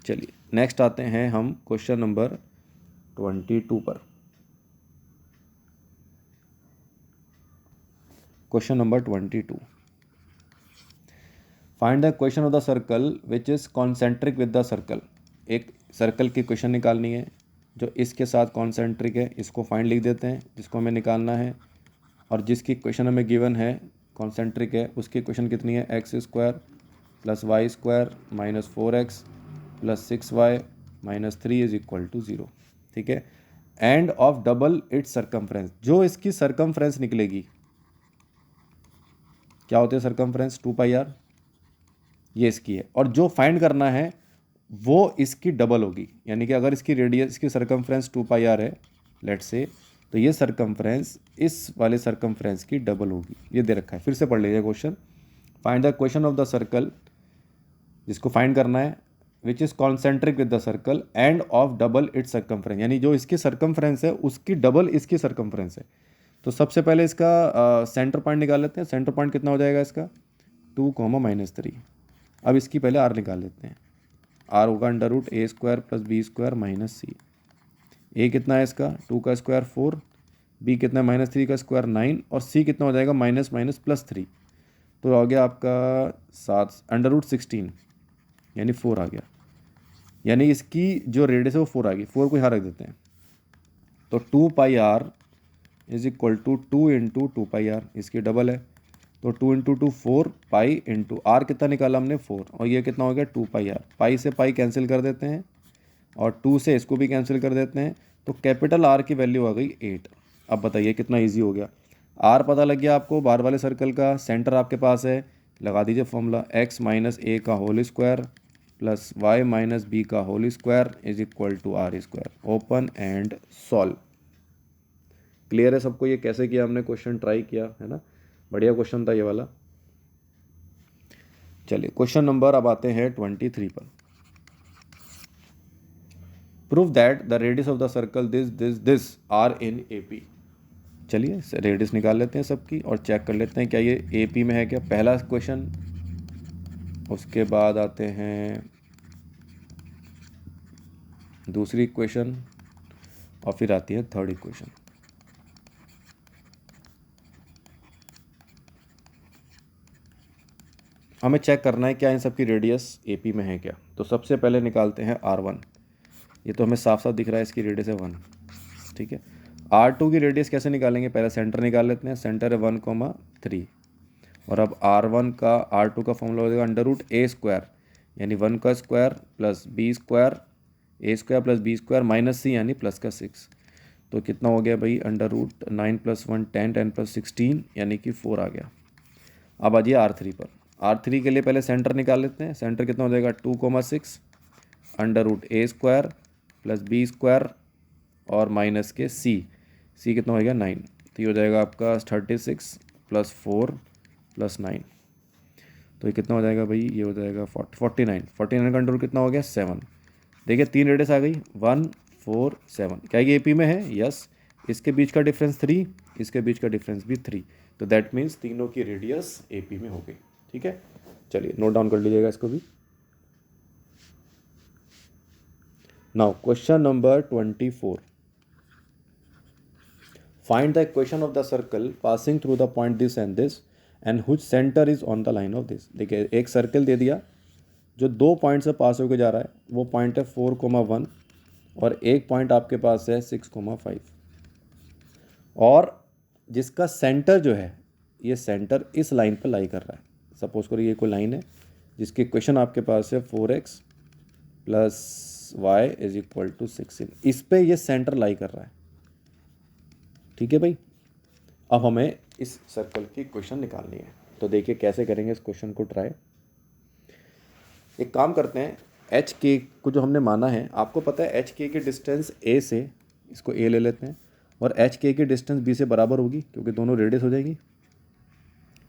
चलिए नेक्स्ट आते हैं हम क्वेश्चन नंबर 22 पर। Question number 22, find the equation of the circle which is concentric with the circle. एक सर्कल की इक्वेशन निकालनी है जो इसके साथ कॉन्सेंट्रिक है, इसको फाइंड लिख देते हैं जिसको हमें निकालना है। और जिसकी इक्वेशन हमें गिवन है कॉन्सेंट्रिक है, उसकी इक्वेशन कितनी है? x² plus y² minus 4x plus 6y minus 3 is equal to 0। ठीक है, and of double its circumference. जो इसकी सरकमफ्रेंस निकलेगी, क्या होती है सरकमफ्रेंस? 2πr, ये इसकी है। और जो फाइंड करना है वो इसकी डबल होगी, यानी कि अगर इसकी रेडियस, इसकी सरकमफ्रेंस 2πr है लेट्स से, तो ये सरकमफ्रेंस इस वाले सरकमफ्रेंस की डबल होगी। ये दे रखा है, फिर से पढ़ लीजिए question. Find the equation of the circle, जिसको फाइंड करना है, which is concentric with the circle and of double its circumference, यानी जो इसकी सरकमफ्रेंस है उसकी डबल इसकी सरकमफ्रेंस है। तो सबसे पहले इसका सेंटर पॉइंट निकाल लेते हैं। सेंटर पॉइंट कितना हो जाएगा इसका? 2, -3। अब इसकी पहले आर निकाल लेते हैं। आर होगा √a² plus b² minus c। ए कितना है इसका? 2 का स्क्वायर 4, बी कितना है? -3 का स्क्वायर 9 और सी कितना हो जाएगा? Minus minus plus 3। तो आ गया आपका 7 √16 यानी 4 आ गया। यानी इसकी जो रेडियस है वो 4 आ गई। 4 को यहाँ रख देते हैं। तो 2πr is equal to 2 × 2πr, इसकी डबल है तो 2 into two 4 pi into r कितना निकाला हमने 4, और ये कितना हो गया 2 पाई आर। पाई से पाई कैंसिल कर देते हैं और 2 से इसको भी कैंसिल कर देते हैं, तो कैपिटल आर की वैल्यू आ गई 8। अब बताइए कितना ईजी हो गया। आर पता लग गया आपको, बाहर वाले सर्कल का, सेंटर आपके पास है, लगा दीजिए फॉर्मूला x माइनस ए का whole square plus y minus B का whole square is equal to R square. Open and solve. Clear है सबको ये कैसे किया हमने, क्वेश्चन ट्राई किया है ना, बढ़िया क्वेश्चन था ये वाला। चलिए क्वेश्चन नंबर अब आते हैं 23 पर। Prove that the radius of the circle this are in AP। चलिए रेडियस निकाल लेते हैं सबकी और चेक कर लेते हैं क्या ये AP में है क्या, पहला क्वेश्चन। उसके बाद आते हैं दूसरी इक्वेशन और फिर आती है थर्ड इक्वेशन। हमें चेक करना है क्या इन सबकी रेडियस AP में है क्या। तो सबसे पहले निकालते हैं R1। ये तो हमें साफ साफ दिख रहा है इसकी रेडियस है 1, ठीक है। R2 की रेडियस कैसे निकालेंगे, पहले सेंटर निकाल लेते हैं, सेंटर है 1,3। और अब R1 का R2 का फॉर्मूला हो जाएगा अंडर रूट ए स्क्वायर, यानी 1 का square plus B square, A square plus B square minus C यानी प्लस का 6। तो कितना हो गया भाई, अंडर रूट 9 + 1 10, 10 + 16 यानी कि 4 आ गया। अब आ जाइए R3 पर। R3 के लिए पहले सेंटर निकाल लेते हैं, सेंटर कितना हो जाएगा 2,6 under root A square plus B square और माइनस के सी कितना हो गया 9। तो ये हो जाएगा आपका 36 + 4 + 9। तो ये कितना हो जाएगा भाई, ये हो जाएगा 49 का अंडर रूट कितना हो गया 7। देखिए 3 रेडियस आ गई 1 4 7। क्या ये AP में है, यस। इसके बीच का डिफरेंस 3, इसके बीच का डिफरेंस भी 3, तो दैट मीन्स तीनों की रेडियस AP में हो गई। ठीक है, चलिए नोट डाउन कर लीजिएगा इसको भी। Now question number 24। Find the equation of the circle passing through the point this and हुच centre is on the line of this. देखिए एक सर्कल दे दिया जो 2 पॉइंट से पास होकर जा रहा है, वो पॉइंट है 4,1 और एक पॉइंट आपके पास है 6,5, और जिसका सेंटर जो है, ये सेंटर इस लाइन पर लाई कर रहा है। सपोज करो ये कोई लाइन है जिसकी इक्वेशन आपके पास है 4x + y = 16। इस पे ये सेंटर लाई कर रहा है, ठीक है भाई। अब हमें इस सर्कल की इक्वेशन निकालनी है, तो देखिए कैसे करेंगे इस क्वेश्चन को ट्राई। एक काम करते हैं, एच के को जो हमने माना है, आपको पता है एच के की डिस्टेंस ए से, इसको ए ले लेते हैं, और एच के की डिस्टेंस बी से बराबर होगी क्योंकि दोनों रेडियस हो जाएगी।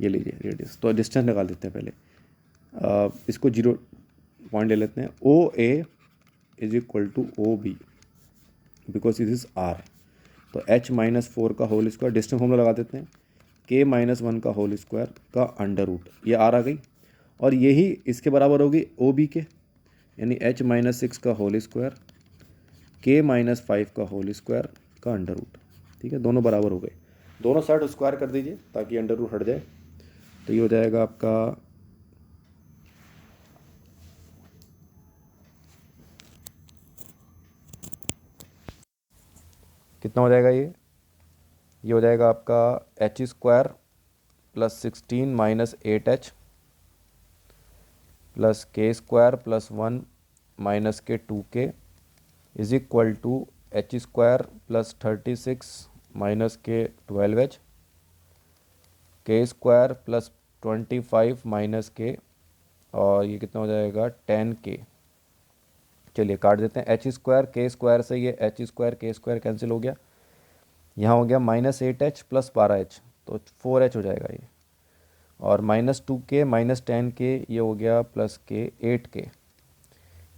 ये लीजिए रेडियस, तो डिस्टेंस निकाल देते हैं पहले। इसको 0 पॉइंट ले लेते हैं। OA = OB because it is R। तो H - 4 का होल स्क्वायर, डिस्टेंस फॉर्मूला लगा देते हैं, K - 1 का होल स्क्वायर का अंडर रूट, ये R आ गई, और यही इसके बराबर होगी OB के, यानी H - 6 का होल स्क्वायर, K - 5 का होल स्क्वायर का अंडर रूट। ठीक है, दोनों बराबर हो गए। दोनों साइड स्क्वायर कर दीजिए ताकि अंडर रूट हट जाए। तो ये हो जाएगा आपका कितना हो जाएगा, ये हो जाएगा आपका H² + 16 - 8H + K² + 1 - के 2K is equal to H² + 36 - के 12H, K² + 25 - के, और ये कितना हो जाएगा 10K। चलिए काट देते हैं, H² K² से ये H² K² कैंसिल हो गया, यहाँ हो गया -8H + 12H, तो 4H हो जाएगा ये, और -2K - 10K ये हो गया +K 8K,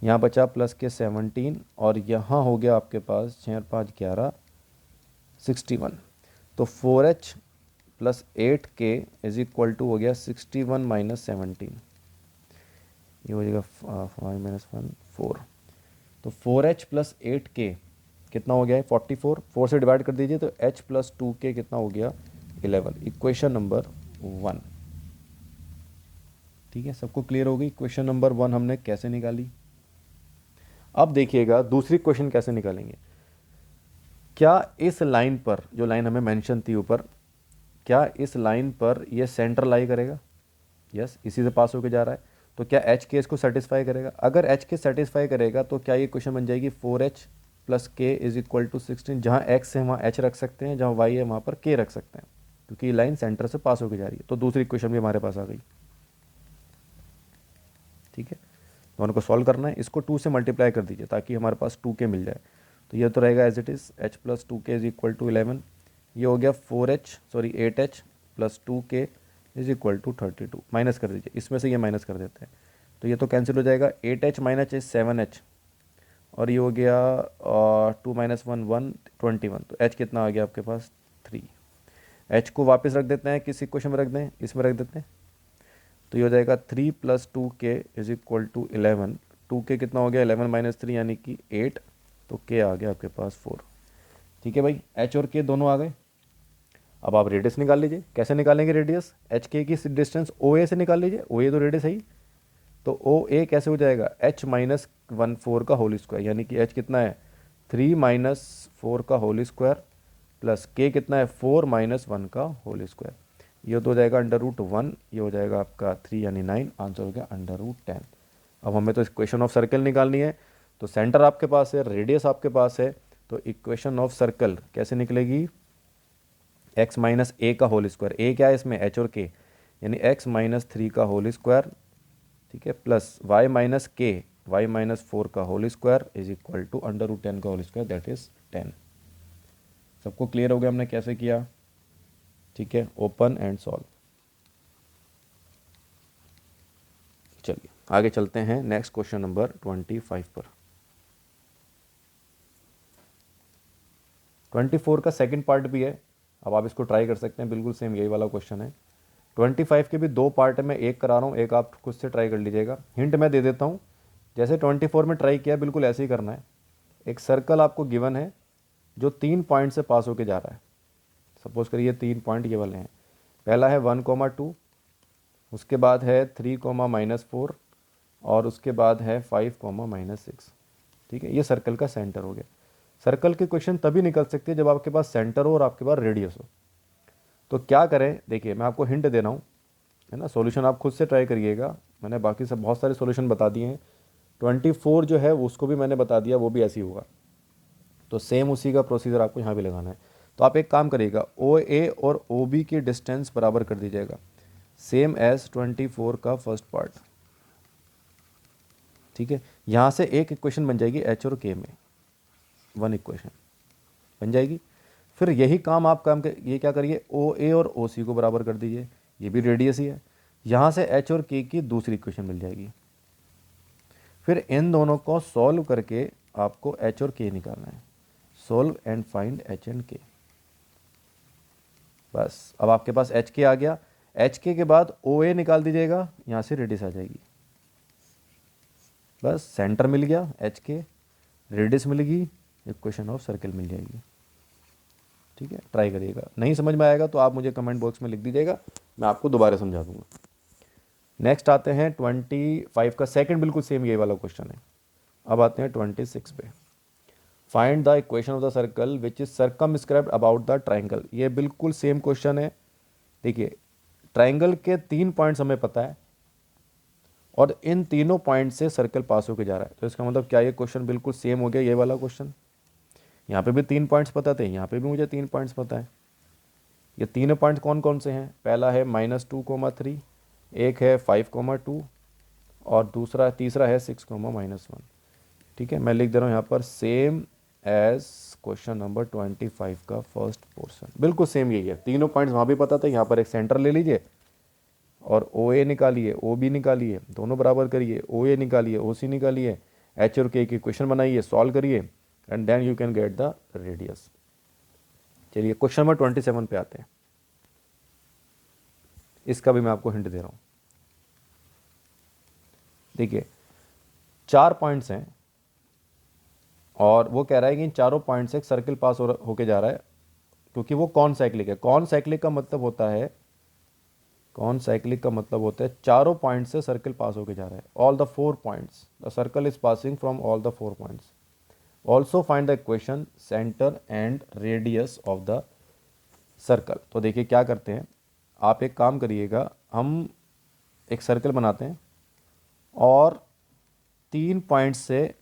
यहाँ बचा +K 17, और यहाँ हो गया आपके पास 6 और 5 11 61। तो 4H + 8K is equal to हो गया 61 - 17, ये हो जाएगा 5 - 1 4। तो 4H + 8K कितना हो गया है 44, 4 से डिवाइड कर दीजिए, तो H + 2K कितना हो गया 11। Equation number 1। ठीक है, सबको क्लियर होगी इक्वेशन नंबर 1 हमने कैसे निकाली। अब देखिएगा दूसरी क्वेश्चन कैसे निकालेंगे। क्या इस लाइन पर, जो लाइन हमें मेंशन थी ऊपर, क्या इस लाइन पर ये सेंटर लाई करेगा? यस, इसी से पास होके जा रहा है। तो क्या एच के इसको सेटिस्फाई करेगा? अगर एच के सेटिस्फाई करेगा तो क्या ये क्वेश्चन बन जाएगी 4h plus K is equal to 16। जहाँ एक्स है वहाँ एच रख सकते हैं, जहाँ वाई है वहाँ पर के रख सकते हैं, क्योंकि ये लाइन सेंटर से पास होके जा रही है। तो दूसरी क्वेश्चन भी हमारे पास आ गई। ठीक है, तो उनको सॉल्व करना है। इसको 2 से मल्टीप्लाई कर दीजिए ताकि हमारे पास 2k मिल जाए। तो ये तो रहेगा as it is h plus 2k is equal to 11। ये हो गया 8h plus 2k is equal to 32। Minus कर दीजिए, इसमें से ये माइनस कर देते हैं तो ये तो कैंसिल हो जाएगा। 8h माइनस 7h, और ये हो गया 2 माइनस 1 1 21। तो h कितना आ गया आपके पास 3। h को वापस रख देते हैं, किस इक्वेशन में रख दें, इसमें रख देते हैं। तो ये हो जाएगा 3 plus 2k is equal to 11। 2k कितना हो गया 11 माइनस 3 यानी कि 8। तो k आ गया आपके पास 4। ठीक है भाई, h और k दोनों आ गए। अब आप रेडियस निकाल लीजिए। कैसे निकालेंगे रेडियस? एच के की डिस्टेंस ओ ए से निकाल लीजिए। ओ ए तो रेडियस है ही, तो ओ ए कैसे हो जाएगा h माइनस 1/4 का होल स्क्वायर, यानी कि h कितना है 3 माइनस 4 का होल स्क्वायर प्लस k कितना है 4 माइनस 1 का होल स्क्वायर। ये तो हो जाएगा √1, ये हो जाएगा आपका 3 यानी 9। आंसर हो गया √10। अब हमें तो इक्वेशन ऑफ सर्कल निकालनी है। तो सेंटर आपके पास है, रेडियस आपके पास है, तो इक्वेशन ऑफ सर्कल कैसे निकलेगी? x माइनस ए का होल स्क्वायर, ए क्या है इसमें h और k, यानी x माइनस 3 का होल स्क्वायर, ठीक है, plus y minus k, y minus 4 का whole square is equal to √10 का होल स्क्वायर, दैट इज 10। सबको क्लियर हो गया हमने कैसे किया? ठीक है, ओपन एंड सॉल्व। चलिए आगे चलते हैं नेक्स्ट क्वेश्चन नंबर 25 पर। 24 का सेकंड पार्ट भी है, अब आप इसको ट्राई कर सकते हैं, बिल्कुल सेम यही वाला क्वेश्चन है। 25 के भी 2 पार्ट है, मैं एक करा रहा हूँ, एक आप खुद से ट्राई कर लीजिएगा। हिंट मैं दे देता हूँ, जैसे 24 में ट्राई किया बिल्कुल ऐसे ही करना है। एक सर्कल आपको गिवन है जो 3 पॉइंट से पास होके जा रहा है। सपोज करिए 3 पॉइंट ये वाले हैं। पहला है 1,2, उसके बाद है 3,-4, और उसके बाद है 5,-6। ठीक है, ये सर्कल का सेंटर हो गया। सर्कल के क्वेश्चन तभी निकल सकते हैं जब आपके पास सेंटर हो और आपके पास रेडियस हो। तो क्या करें, देखिए मैं आपको हिंट दे रहा हूँ, है ना। सॉल्यूशन आप खुद से ट्राई करिएगा, मैंने बाकी सब बहुत सारे सॉल्यूशन बता दिए हैं। 24 जो है उसको भी मैंने बता दिया, वो भी ऐसे ही होगा। तो सेम उसी का प्रोसीजर आपको यहाँ भी लगाना है। तो आप एक काम करिएगा, ओ ए और ओ बी की डिस्टेंस बराबर कर दीजिएगा, सेम एज 24 का फर्स्ट पार्ट। ठीक है, यहाँ से एक इक्वेशन बन जाएगी एच और के में, 1 इक्वेशन बन जाएगी। फिर यही काम आप ये क्या करिए, ओ ए और ओ सी को बराबर कर दीजिए, ये भी रेडियस ही है। यहाँ से एच और के की दूसरी इक्वेशन मिल जाएगी। फिर इन दोनों को सॉल्व करके आपको एच और के निकालना है। Solve and find H and के। बस अब आपके पास एच के आ गया। एच के बाद ओ ए निकाल दीजिएगा, यहाँ से रेडियस आ जाएगी। बस सेंटर मिल गया एच के, रेडियस मिल गई, इक्वेशन ऑफ सर्कल मिल जाएगी। ठीक है, ट्राई करिएगा। नहीं समझ में आएगा तो आप मुझे कमेंट बॉक्स में लिख दीजिएगा, मैं आपको दोबारा समझा दूंगा। नेक्स्ट आते हैं 25 का सेकंड, बिल्कुल सेम यही वाला क्वेश्चन है। अब आते हैं 26 पे। Find the equation of the circle which is circumscribed about the triangle. ये बिल्कुल सेम क्वेश्चन है। देखिए, ट्राइंगल के 3 पॉइंट्स हमें पता है और इन तीनों पॉइंट से सर्कल पास होकर जा रहा है। तो इसका मतलब क्या ये क्वेश्चन बिल्कुल सेम हो गया ये वाला क्वेश्चन। यहाँ पे भी 3 पॉइंट्स पता थे, यहाँ पे भी मुझे 3 पॉइंट्स पता है। ये तीनों पॉइंट्स कौन कौन से हैं? पहला है -2,3, एक है 5,2, और तीसरा है 6,-1। ठीक है, मैं लिख दे रहा हूँ यहाँ पर सेम एज क्वेश्चन नंबर 25 का फर्स्ट पोर्शन, बिल्कुल सेम यही है। तीनों पॉइंट्स वहाँ भी पता था, यहाँ पर एक सेंटर ले लीजिए और ओ ए निकालिए, ओ बी निकालिए, दोनों बराबर करिए, ओ ए निकालिए, ओ सी निकालिए, एच और के की क्वेश्चन बनाइए, सॉल्व करिए, and then you can get the radius. चलिए क्वेश्चन नंबर 27 पे आते हैं। इसका भी मैं आपको हिंट दे रहा हूँ। देखिए 4 पॉइंट्स हैं और वो कह रहा है कि इन चारों पॉइंट से एक सर्कल पास होके जा रहा है, क्योंकि वो कॉन साइक्लिक है। कॉन साइक्लिक का मतलब होता है, कॉन साइक्लिक का मतलब होता है चारों पॉइंट से सर्कल पास होके जा रहा है। All the 4 points, the circle is passing from all the 4 points. Also find the equation centre and radius of the circle. तो देखिए क्या करते हैं, आप एक काम करिएगा, हम एक सर्कल बनाते हैं और 3 पॉइंट से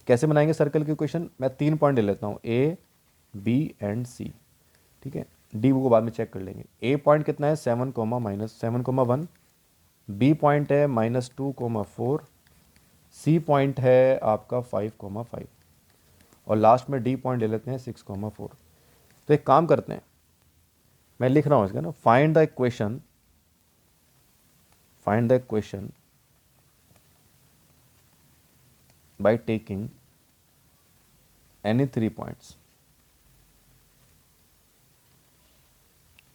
कैसे बनाएंगे सर्कल की इक्वेशन, मैं 3 पॉइंट ले लेता हूँ, ए बी एंड सी, ठीक है। डी को बाद में चेक कर लेंगे। ए पॉइंट कितना है 7,-7,1, बी पॉइंट है -2,4, सी पॉइंट है आपका 5,5 और लास्ट में डी पॉइंट ले लेते हैं 6,4। तो एक काम करते हैं, मैं लिख रहा हूँ इसका ना, find the equation by taking any 3 points.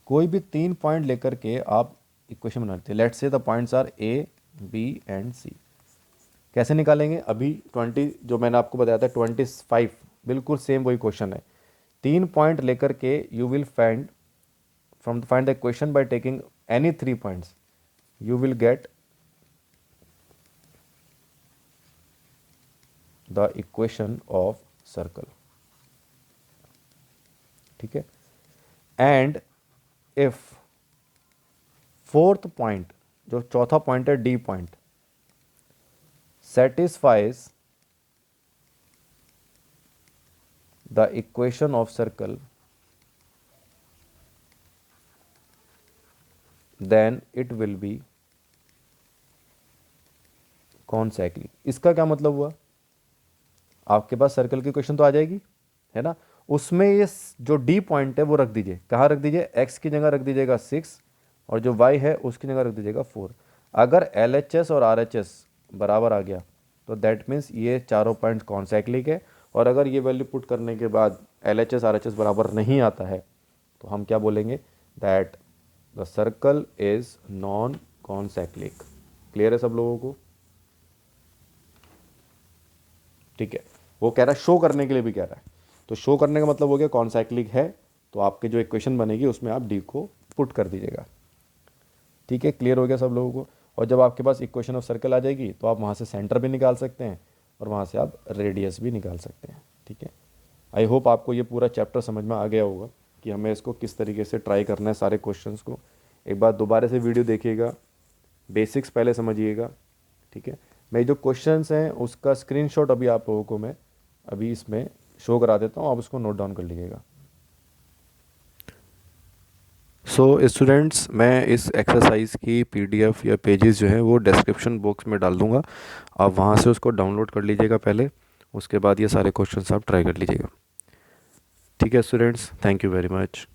कोई भी 3 पॉइंट लेकर के आप इक्वेशन बनाते हैं। Let's say the points are A B and C. कैसे निकालेंगे, अभी 20 जो मैंने आपको बताया था 25, बिल्कुल सेम वही क्वेश्चन है। 3 पॉइंट लेकर के you will find the equation by taking any 3 points, you will get the equation of circle, ठीक है। एंड इफ फोर्थ पॉइंट, जो चौथा पॉइंट है D point, satisfies the equation of circle, then it will be consecutive। इसका क्या मतलब हुआ, आपके पास सर्कल की इक्वेशन तो आ जाएगी, है ना, उसमें ये जो डी पॉइंट है वो रख दीजिए, कहाँ रख दीजिए, एक्स की जगह रख दीजिएगा 6 और जो वाई है उसकी जगह रख दीजिएगा 4। अगर LHS और RHS बराबर आ गया तो दैट मीन्स ये चारों पॉइंट्स कॉन्सेक्लिक है। और अगर ये वैल्यू पुट करने के बाद LHS RHS बराबर नहीं आता है तो हम क्या बोलेंगे, that the circle is non concyclic. Clear है सब लोगों को, ठीक है। वो कह रहा है शो करने के लिए भी कह रहा है, तो शो करने का मतलब हो गया कॉन्सेक्लिक है, तो आपके जो इक्वेशन बनेगी उसमें आप डी को पुट कर दीजिएगा, ठीक है। क्लियर हो गया सब लोगों को। और जब आपके पास इक्वेशन ऑफ सर्कल आ जाएगी तो आप वहाँ से सेंटर भी निकाल सकते हैं और वहाँ से आप रेडियस भी निकाल सकते हैं, ठीक है। आई होप आपको ये पूरा चैप्टर समझ में आ गया होगा कि हमें इसको किस तरीके से ट्राई करना है सारे क्वेश्चंस को। एक बार दोबारा से वीडियो देखिएगा, बेसिक्स पहले समझिएगा, ठीक है। मैं जो क्वेश्चंस हैं उसका स्क्रीनशॉट अभी आप लोगों को मैं अभी इसमें शो करा देता हूँ, आप उसको नोट डाउन कर लीजिएगा। सो स्टूडेंट्स, मैं इस एक्सरसाइज की PDF या पेजेस जो हैं वो डिस्क्रिप्शन बॉक्स में डाल दूँगा, आप वहाँ से उसको डाउनलोड कर लीजिएगा पहले, उसके बाद ये सारे क्वेश्चंस आप ट्राई कर लीजिएगा, ठीक है students. Thank you very much.